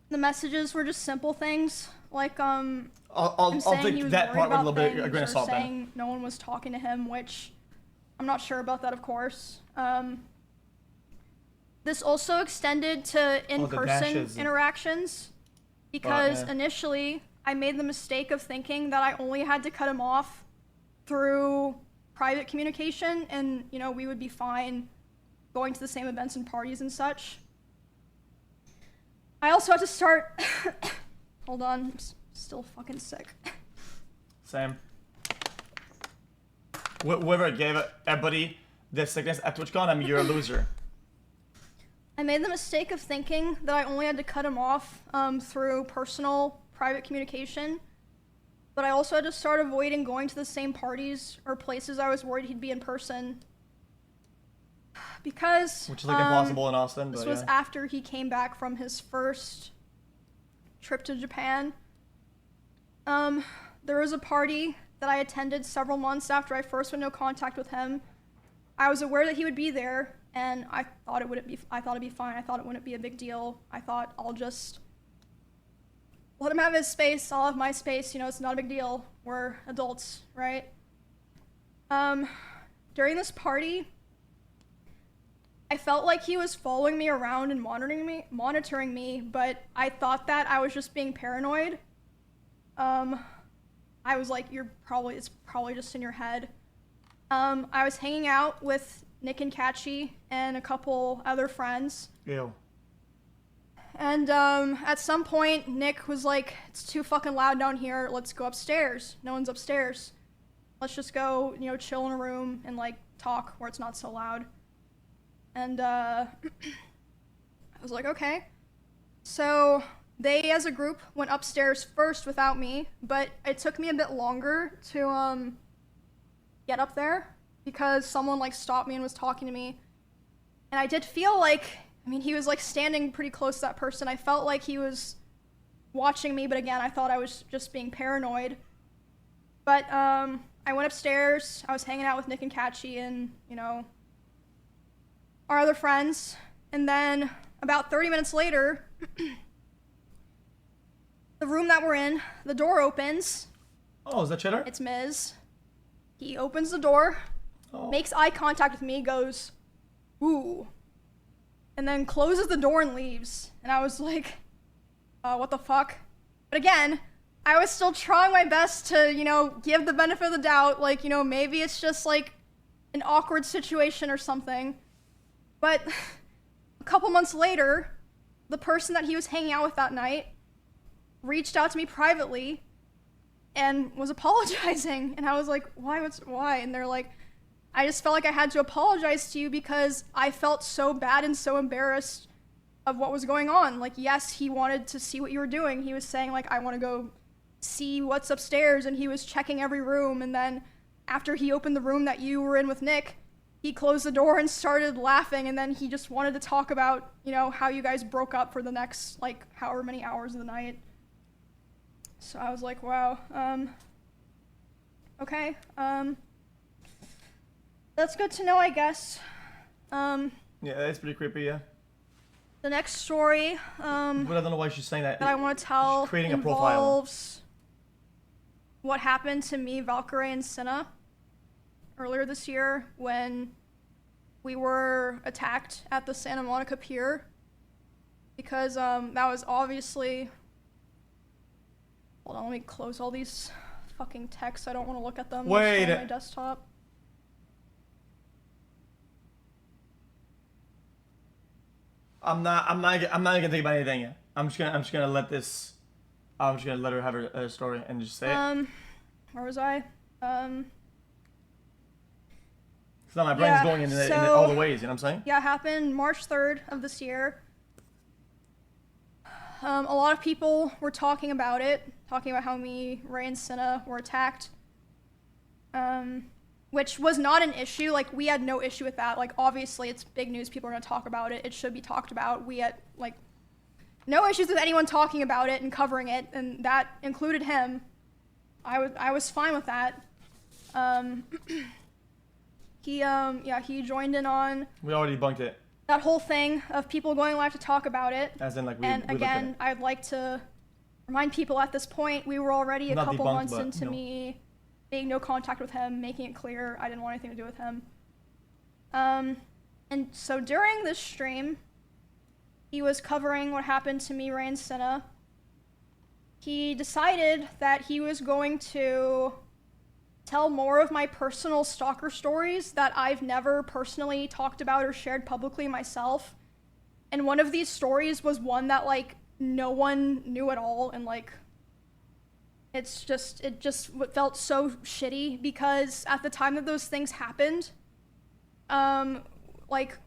the messages were just simple things. Like I'll take that part with a little bit a grain of salt. Saying no one was talking to him, which I'm not sure about that, of course. This also extended to in-person interactions. because initially I made the mistake of thinking that I only had to cut him off through private communication, and you know, we would be fine going to the same events and parties and such. I also had to start hold on, I'm still fucking sick. Same. Whoever gave everybody this sickness at TwitchCon, I mean, you're a loser. I made the mistake of thinking that I only had to cut him off through personal private communication, but I also had to start avoiding going to the same parties or places I was worried he'd be in person. Because which is like impossible in Austin. This but was after he came back from his first trip to Japan. There was a party that I attended several months after I first went into contact with him. I was aware that he would be there, and I thought it'd be fine. I thought it wouldn't be a big deal. I thought I'll just let him have his space. I'll have my space. You know, it's not a big deal. We're adults, right? During this party, I felt like he was following me around and monitoring me, but I thought that I was just being paranoid. I was like, it's probably just in your head. I was hanging out with Nick and Catchy and a couple other friends. Ew. And at some point, Nick was like, it's too fucking loud down here. Let's go upstairs. No one's upstairs. Let's just go, you know, chill in a room and like talk where it's not so loud. And I was like, okay. So they, as a group, went upstairs first without me, but it took me a bit longer to get up there because someone like stopped me and was talking to me. And I did feel like, I mean, he was like standing pretty close to that person. I felt like he was watching me, but again, I thought I was just being paranoid. But I went upstairs. I was hanging out with Nick and Catchy and, you know, our other friends. And then about 30 minutes later, the room that we're in, the door opens. Oh, is that Cheddar? It's Miz. He opens the door, makes eye contact with me, goes, ooh, and then closes the door and leaves. And I was like, what the fuck? But again, I was still trying my best to, you know, give the benefit of the doubt, like, you know, maybe it's just like an awkward situation or something. But a couple months later, the person that he was hanging out with that night reached out to me privately and was apologizing. And I was like, why? And they're like, I just felt like I had to apologize to you because I felt so bad and so embarrassed of what was going on. Like, yes, he wanted to see what you were doing. He was saying, like, I want to go see what's upstairs, and he was checking every room. And then after he opened the room that you were in with Nick, he closed the door and started laughing, and then he just wanted to talk about, you know, how you guys broke up for the next, like, however many hours of the night. So I was like, wow, okay, that's good to know, I guess. Yeah, that's pretty creepy, yeah. The next story, but I don't know why she's saying that. that I want to tell creating a involves what happened to me, Valkyrie, and Cinna earlier this year when we were attacked at the Santa Monica Pier, because that was obviously, hold on, let me close all these fucking texts. I don't want to look at them. Wait. On my desktop. I'm not gonna think about anything yet. I'm just gonna let her have her story and just say it. Where was I? So my brain's going in all the ways, you know what I'm saying? Yeah, it happened March 3rd of this year. A lot of people were talking about how me, Ray, and Cinna were attacked. Which was not an issue. Like, we had no issue with that. Like, obviously, it's big news. People are going to talk about it. It should be talked about. We had, like, no issues with anyone talking about it and covering it, and that included him. I was fine with that. He joined in on... We already debunked it. That whole thing of people going live to talk about it. As in, like, and again, I'd like to remind people at this point, we were already a couple months into me being no contact with him, making it clear I didn't want anything to do with him. And so during this stream, he was covering what happened to me, Ray, and Cinna. he decided that he was going to tell more of my personal stalker stories that I've never personally talked about or shared publicly myself. And one of these stories was one that, like, no one knew at all, and, like, it just felt so shitty because at the time that those things happened, like,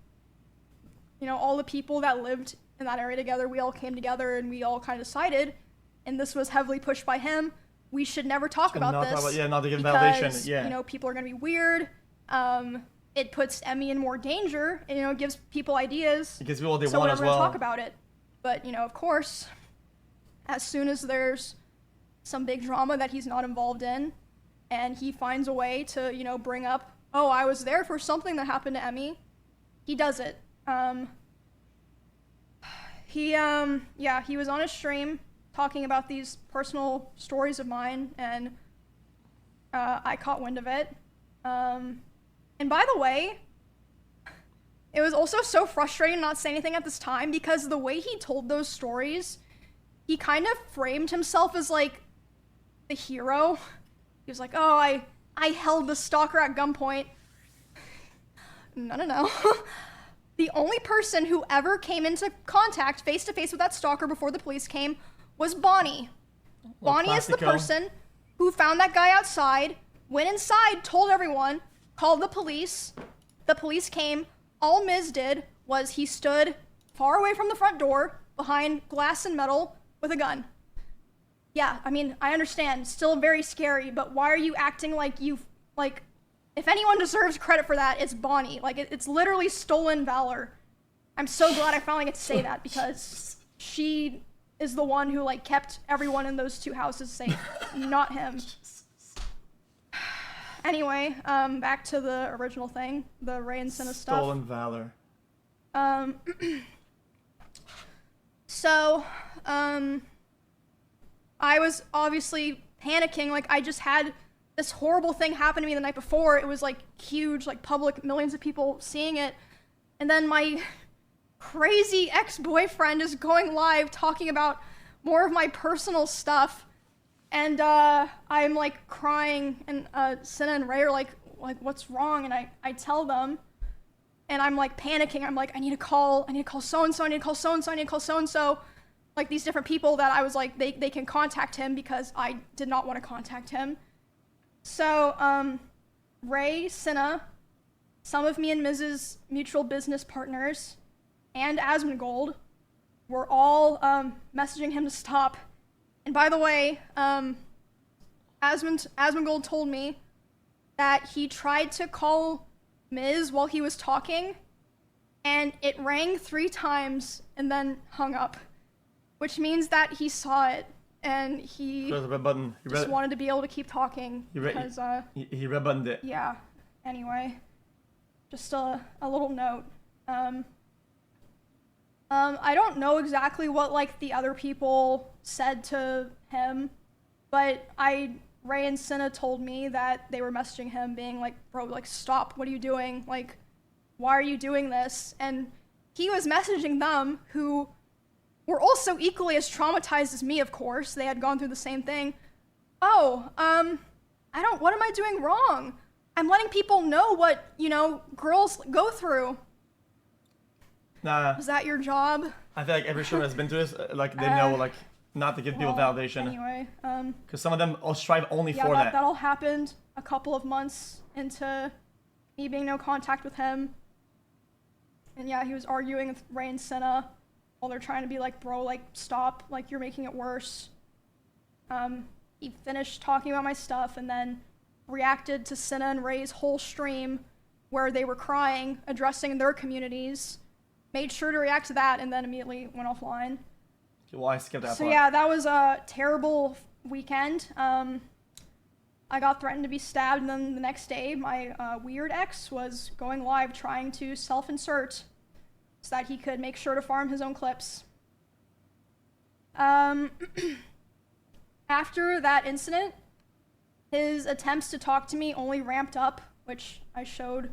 you know, all the people that lived in that area together, we all came together and we all kind of decided, and this was heavily pushed by him, we should never talk about this. Not to give because, validation. Yeah. You know, people are gonna be weird. It puts Emmy in more danger, and, you know, it gives people ideas. It gives people what they so want as we're well. gonna talk about it. But, you know, of course, as soon as there's some big drama that he's not involved in, and he finds a way to, you know, bring up, oh, I was there for something that happened to Emmy, he does it. He was on a stream talking about these personal stories of mine, and I caught wind of it. And by the way, it was also so frustrating not say anything at this time because the way he told those stories, he kind of framed himself as, like, the hero. He was like, oh, I held the stalker at gunpoint. No. The only person who ever came into contact face-to-face with that stalker before the police came was Bonnie. Well, Bonnie is the person who found that guy outside, went inside, told everyone, called the police. The police came. All Miz did was he stood far away from the front door, behind glass and metal, with a gun. Yeah, I mean, I understand. Still very scary, but why are you acting like you've, like, if anyone deserves credit for that, it's Bonnie. Like, it's literally stolen valor. I'm so glad I finally get to say that because she is the one who, like, kept everyone in those two houses safe, not him. Anyway, back to the original thing, the Ray and Cinna stuff. Stolen valor. So, I was obviously panicking. Like, I just had this horrible thing happen to me the night before. It was, like, huge, like, public, millions of people seeing it. And then my crazy ex-boyfriend is going live talking about more of my personal stuff. And, I'm, like, crying, and, Cinna and Ray are like, what's wrong? And I tell them, and I'm, like, panicking. I'm like, I need to call so-and-so, I need to call so-and-so, I need to call so-and-so. Like, these different people that I was like, they can contact him because I did not want to contact him. So, Ray, Cinna, some of me and Miz's mutual business partners, and Asmongold were all, messaging him to stop. And by the way, Asmongold told me that he tried to call Miz while he was talking, and it rang 3 times and then hung up, which means that he saw it, and he There's a red button. just wanted to be able to keep talking because, he red buttoned it. yeah. Anyway, just a little note. I don't know exactly what, like, the other people said to him, but Ray and Cinna told me that they were messaging him being like, bro, like, stop, what are you doing? Like, why are you doing this? And he was messaging them, who were also equally as traumatized as me, of course. They had gone through the same thing. Oh, what am I doing wrong? I'm letting people know what, you know, girls go through. Nah. Is that your job? I feel like every streamer has been through this. Like, they know, like, not to give people validation. Anyway, Because some of them will strive only for that. That all happened a couple of months into me being no contact with him. And yeah, he was arguing with Ray and Cinna while they're trying to be like, bro, like, stop, like, you're making it worse. He finished talking about my stuff and then reacted to Cinna and Ray's whole stream where they were crying, addressing their communities, made sure to react to that, and then immediately went offline. Well, I skipped that So part. yeah, that was a terrible weekend. I got threatened to be stabbed, and then the next day, my weird ex was going live trying to self-insert so that he could make sure to farm his own clips. After that incident, his attempts to talk to me only ramped up, which I showed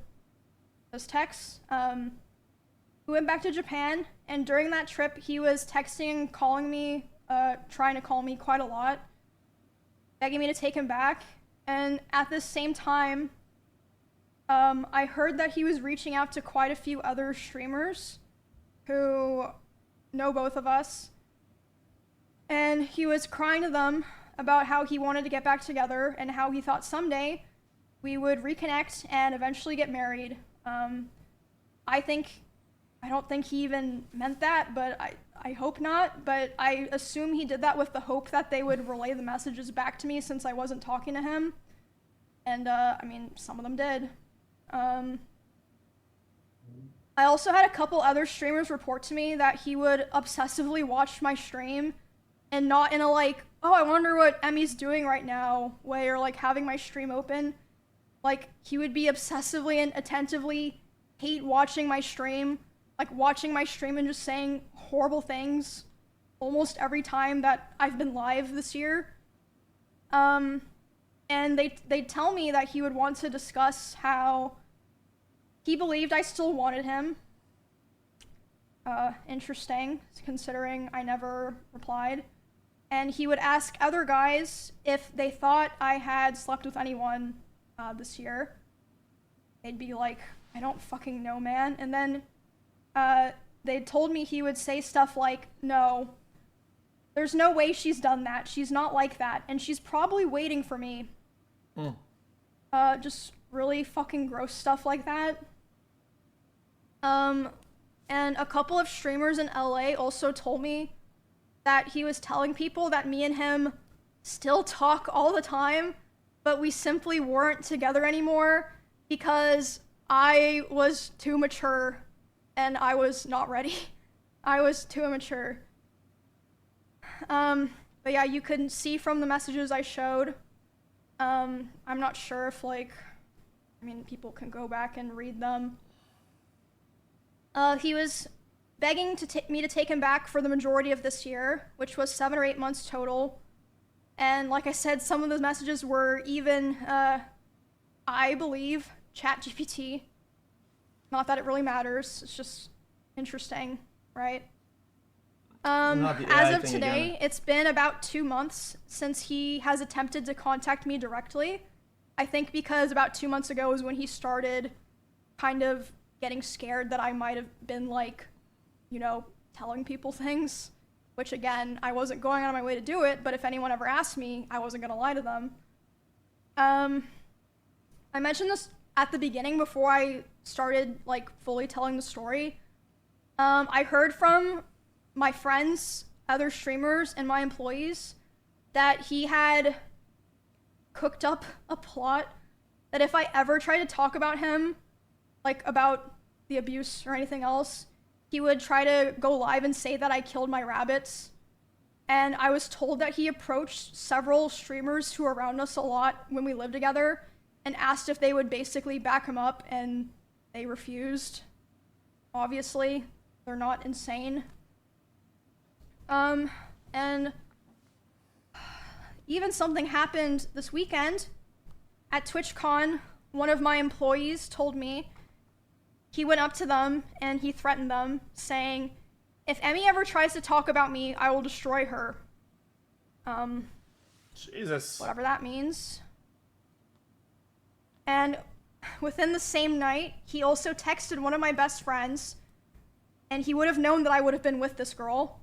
those texts. We went back to Japan, and during that trip, he was texting and calling me trying to call me quite a lot, begging me to take him back. And at the same time, I heard that he was reaching out to quite a few other streamers who know both of us. And he was crying to them about how he wanted to get back together and how he thought someday we would reconnect and eventually get married. I don't think he even meant that, but I hope not. But I assume he did that with the hope that they would relay the messages back to me since I wasn't talking to him. And, I mean, some of them did. I also had a couple other streamers report to me that he would obsessively watch my stream and not in a like, oh, I wonder what Emmy's doing right now way, or like having my stream open. Like, he would be obsessively and attentively hate watching my stream, like watching my stream and just saying horrible things almost every time that I've been live this year. And they tell me that he would want to discuss how he believed I still wanted him. Interesting, considering I never replied. And he would ask other guys if they thought I had slept with anyone this year. They'd be like, I don't fucking know, man. And then they told me he would say stuff like, no, there's no way she's done that. She's not like that. And she's probably waiting for me. Just really fucking gross stuff like that. And a couple of streamers in LA also told me that he was telling people that me and him still talk all the time, but we simply weren't together anymore because I was too mature and I was not ready. I was too immature. But yeah, you can see from the messages I showed. I'm not sure if people can go back and read them. He was begging me to take him back for the majority of this year, which was 7 or 8 months total. And like I said, some of the messages were even, I believe, ChatGPT. Not that it really matters, it's just interesting, right? As of today, it's been about 2 months since he has attempted to contact me directly. I think because about 2 months ago is when he started kind of getting scared that I might have been telling people things, which again, I wasn't going on my way to do it, but if anyone ever asked me, I wasn't gonna lie to them. I mentioned this at the beginning before I started fully telling the story. I heard from my friends, other streamers, and my employees that he had cooked up a plot that if I ever tried to talk about him, about the abuse or anything else, he would try to go live and say that I killed my rabbits. And I was told that he approached several streamers who were around us a lot when we lived together and asked if they would basically back him up, and they refused. Obviously, they're not insane. And even something happened this weekend at TwitchCon. One of my employees told me he went up to them and he threatened them, saying, if Emmy ever tries to talk about me, I will destroy her. Jesus. Whatever that means. And within the same night, he also texted one of my best friends, and he would have known that I would have been with this girl.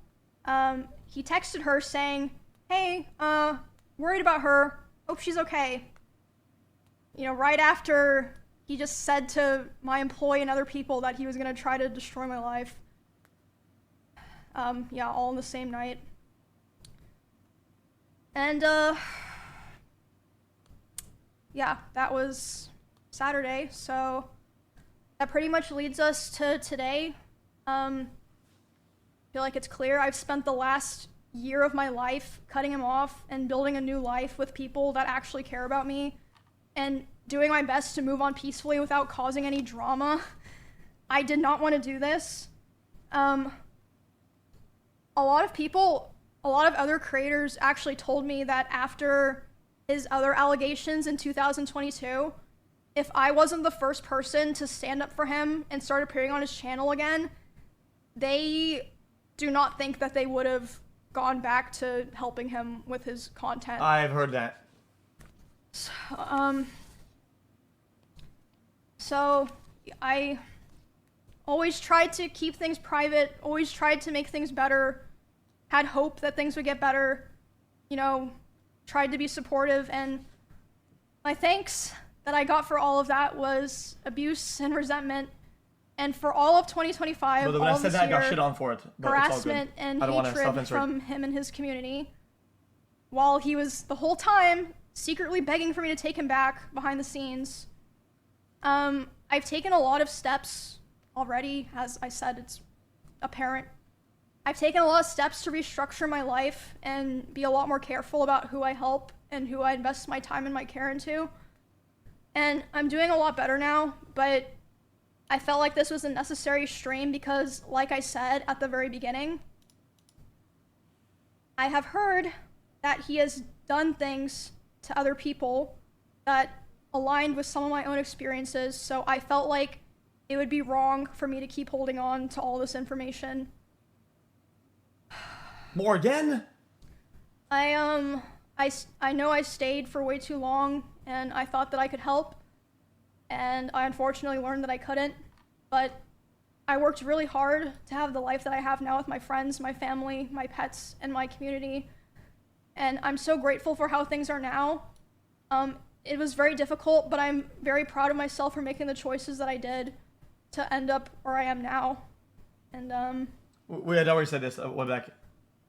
He texted her saying, hey, worried about her, hope she's okay. Right after he just said to my employee and other people that he was gonna try to destroy my life. Yeah, all in the same night. And, yeah, that was Saturday, so that pretty much leads us to today. I feel like it's clear I've spent the last year of my life cutting him off and building a new life with people that actually care about me and doing my best to move on peacefully without causing any drama. I did not want to do this. A lot of other creators actually told me that after his other allegations in 2022, if I wasn't the first person to stand up for him and start appearing on his channel again, they do not think that they would have gone back to helping him with his content. I've heard that. So I always tried to keep things private, always tried to make things better, had hope that things would get better, you know, tried to be supportive, and my thanks that I got for all of that was abuse and resentment. And for all of 2025, But when I said that, I got shit on for it. But harassment and hatred from him and his community, while he was the whole time secretly begging for me to take him back behind the scenes. I've taken a lot of steps already. As I said, it's apparent. I've taken a lot of steps to restructure my life and be a lot more careful about who I help and who I invest my time and my care into. And I'm doing a lot better now, but I felt like this was a necessary strain because, like I said at the very beginning, I have heard that he has done things to other people that aligned with some of my own experiences, so I felt like it would be wrong for me to keep holding on to all this information. More again? I know I stayed for way too long, and I thought that I could help, and I unfortunately learned that I couldn't, but I worked really hard to have the life that I have now with my friends, my family, my pets, and my community, and I'm so grateful for how things are now. It was very difficult, but I'm very proud of myself for making the choices that I did to end up where I am now. And We had already said this way back.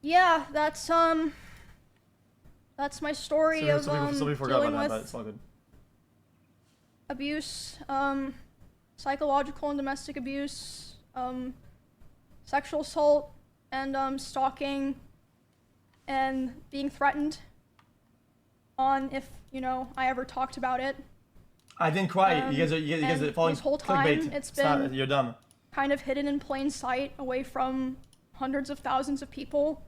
yeah, that's my story of somebody forgot dealing about that, with but it's all good. abuse, psychological and domestic abuse, sexual assault, and stalking, and being threatened on if, you know, I ever talked about it. I didn't cry. You guys are following this whole time, clickbait. it's not, been you're dumb. kind of hidden in plain sight away from hundreds of thousands of people.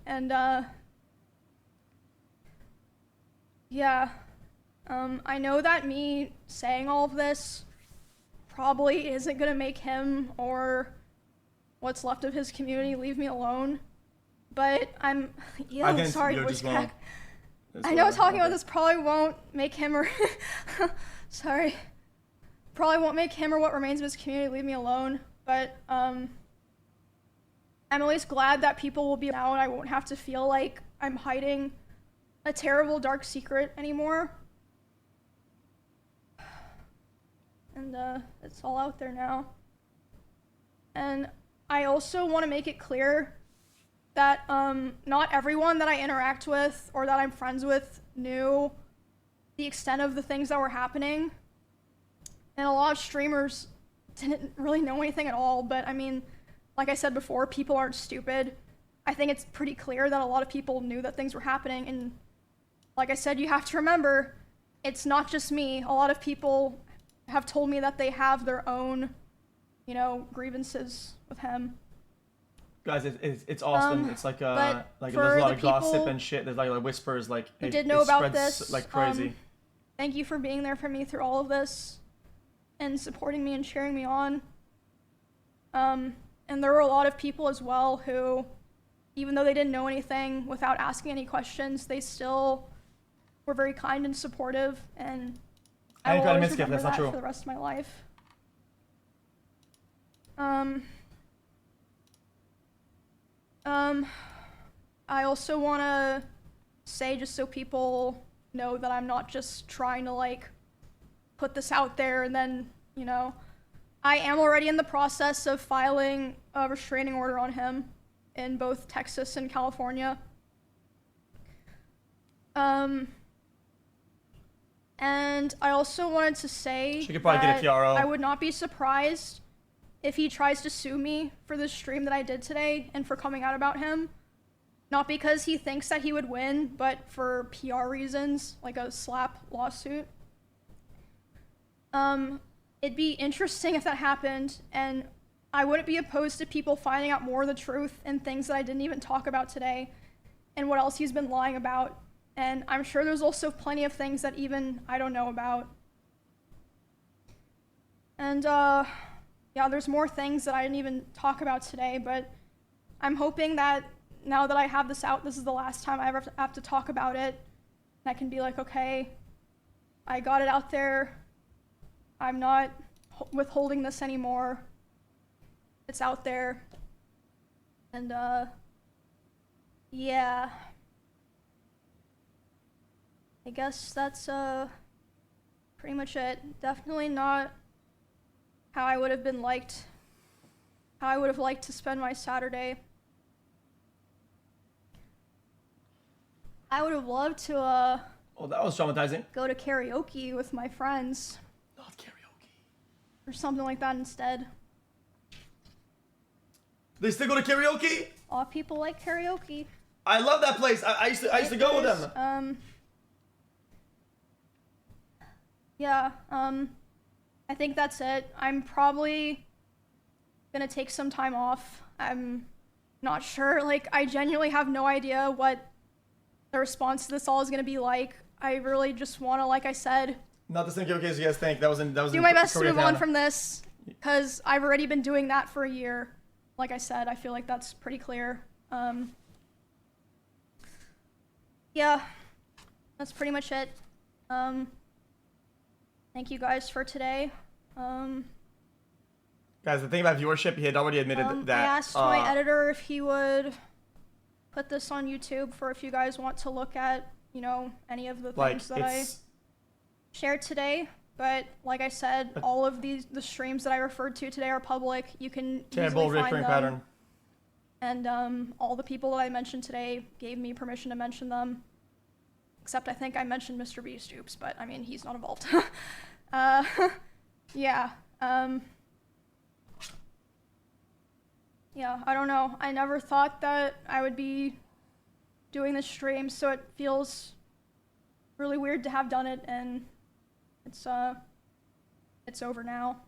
And yeah, I know that me saying all of this probably isn't gonna make him or what's left of his community leave me alone, but sorry, voice crack. I know talking about this probably won't make him or sorry, probably won't make him or what remains of his community leave me alone, but I'm at least glad that people will be now and I won't have to feel like I'm hiding a terrible dark secret anymore. And it's all out there now. And I also want to make it clear that not everyone that I interact with or that I'm friends with knew the extent of the things that were happening. And a lot of streamers didn't really know anything at all, but I mean, like I said before, people aren't stupid. I think it's pretty clear that a lot of people knew that things were happening, and like I said, you have to remember, it's not just me. A lot of people have told me that they have their own, you know, grievances with him. Guys, it's Austin. It's like there's a lot of gossip and shit. There's like whispers, like you did know about spreads this like crazy. Thank you for being there for me through all of this and supporting me and cheering me on. And there were a lot of people as well who, even though they didn't know anything, without asking any questions, they still were very kind and supportive, and I will always remember that for the rest of my life. I also want to say, just so people know, that I'm not just trying to like put this out there and then, you know, I am already in the process of filing a restraining order on him in both Texas and California. And I also wanted to say She could probably get a PRO. I would not be surprised if he tries to sue me for this stream that I did today and for coming out about him. Not because he thinks that he would win, but for PR reasons, like a slap lawsuit. It'd be interesting if that happened, and I wouldn't be opposed to people finding out more of the truth and things that I didn't even talk about today, and what else he's been lying about. And I'm sure there's also plenty of things that even I don't know about. And yeah, there's more things that I didn't even talk about today, but I'm hoping that now that I have this out, this is the last time I ever have to talk about it. And I can be like, okay, I got it out there. I'm not withholding this anymore. It's out there. And, yeah. I guess that's, pretty much it. Definitely not how I would have how I would have liked to spend my Saturday. I would have loved to, Oh, that was traumatizing. go to karaoke with my friends. Not karaoke. Or something like that instead. They still go to karaoke? A lot of people like karaoke. I love that place. I used to go with them. Yeah, I think that's it. I'm probably gonna take some time off. I'm not sure. Like, I genuinely have no idea what the response to this all is gonna be like. I really just wanna, like I said, Not the same karaoke as you guys think. That was do my best to move on from this, because I've already been doing that for a year. Like I said, I feel like that's pretty clear. Yeah, that's pretty much it. Thank you guys for today. Guys, the thing about viewership, he had already admitted that. I asked my editor if he would put this on YouTube for if you guys want to look at, you know, any of the things that I shared today. But like I said, all of the streams that I referred to today are public. You can terrible easily find recurring them. pattern. And all the people that I mentioned today gave me permission to mention them. Except I think I mentioned Mr. Beast. Oops, but I mean, he's not involved. Yeah. Yeah, I don't know. I never thought that I would be doing this stream, so it feels really weird to have done it, and it's over now.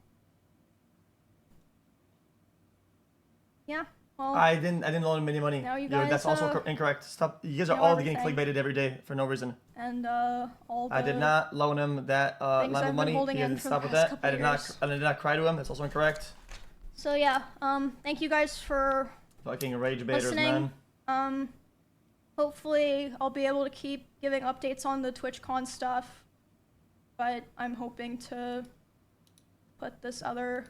Yeah. Well, I didn't loan him any money. Now you guys, that's also incorrect. Stop. You guys are all getting clickbaited every day for no reason. And all the I did not loan him that line of money. You didn't stop with that. I did not cry to him. That's also incorrect. So yeah, thank you guys for Fucking rage baiters, listening. man. Hopefully I'll be able to keep giving updates on the TwitchCon stuff, but I'm hoping to put this other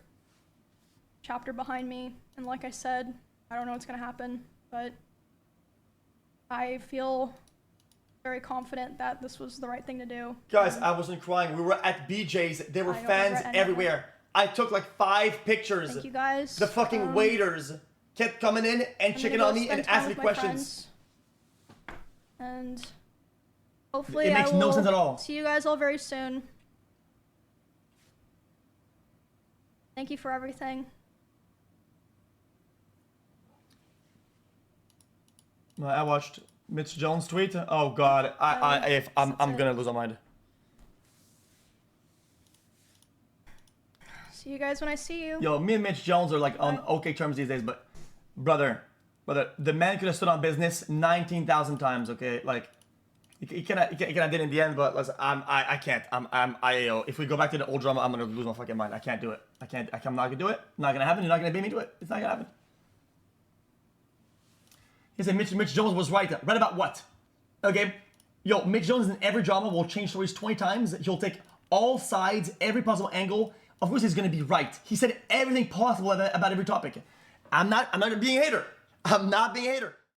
chapter behind me. And like I said, I don't know what's gonna happen, but I feel very confident that this was the right thing to do. Guys, I wasn't crying. We were at BJ's. There were fans everywhere. I took like 5 pictures. Thank you guys. The fucking waiters kept coming in and checking on me and asking me questions. And hopefully it makes no sense at all. See you guys all very soon. Thank you for everything. I watched Mitch Jones tweet. Oh god, I'm gonna lose my mind. See you guys when I see you. Yo, me and Mitch Jones are like on okay terms these days, but brother, the man could have stood on business 19,000 times. Okay, like he cannot did it in the end, but listen, I can't. If we go back to the old drama, I'm gonna lose my fucking mind. I can't do it. I'm not gonna do it. Not gonna happen. You're not gonna beat me to it. It's not gonna happen. He said Mitch Jones was right. Right about what? Okay. Yo, Mitch Jones in every drama will change stories 20 times. He'll take all sides, every possible angle. Of course he's gonna be right. He said everything possible about every topic. I'm not being a hater. I'm not being a hater.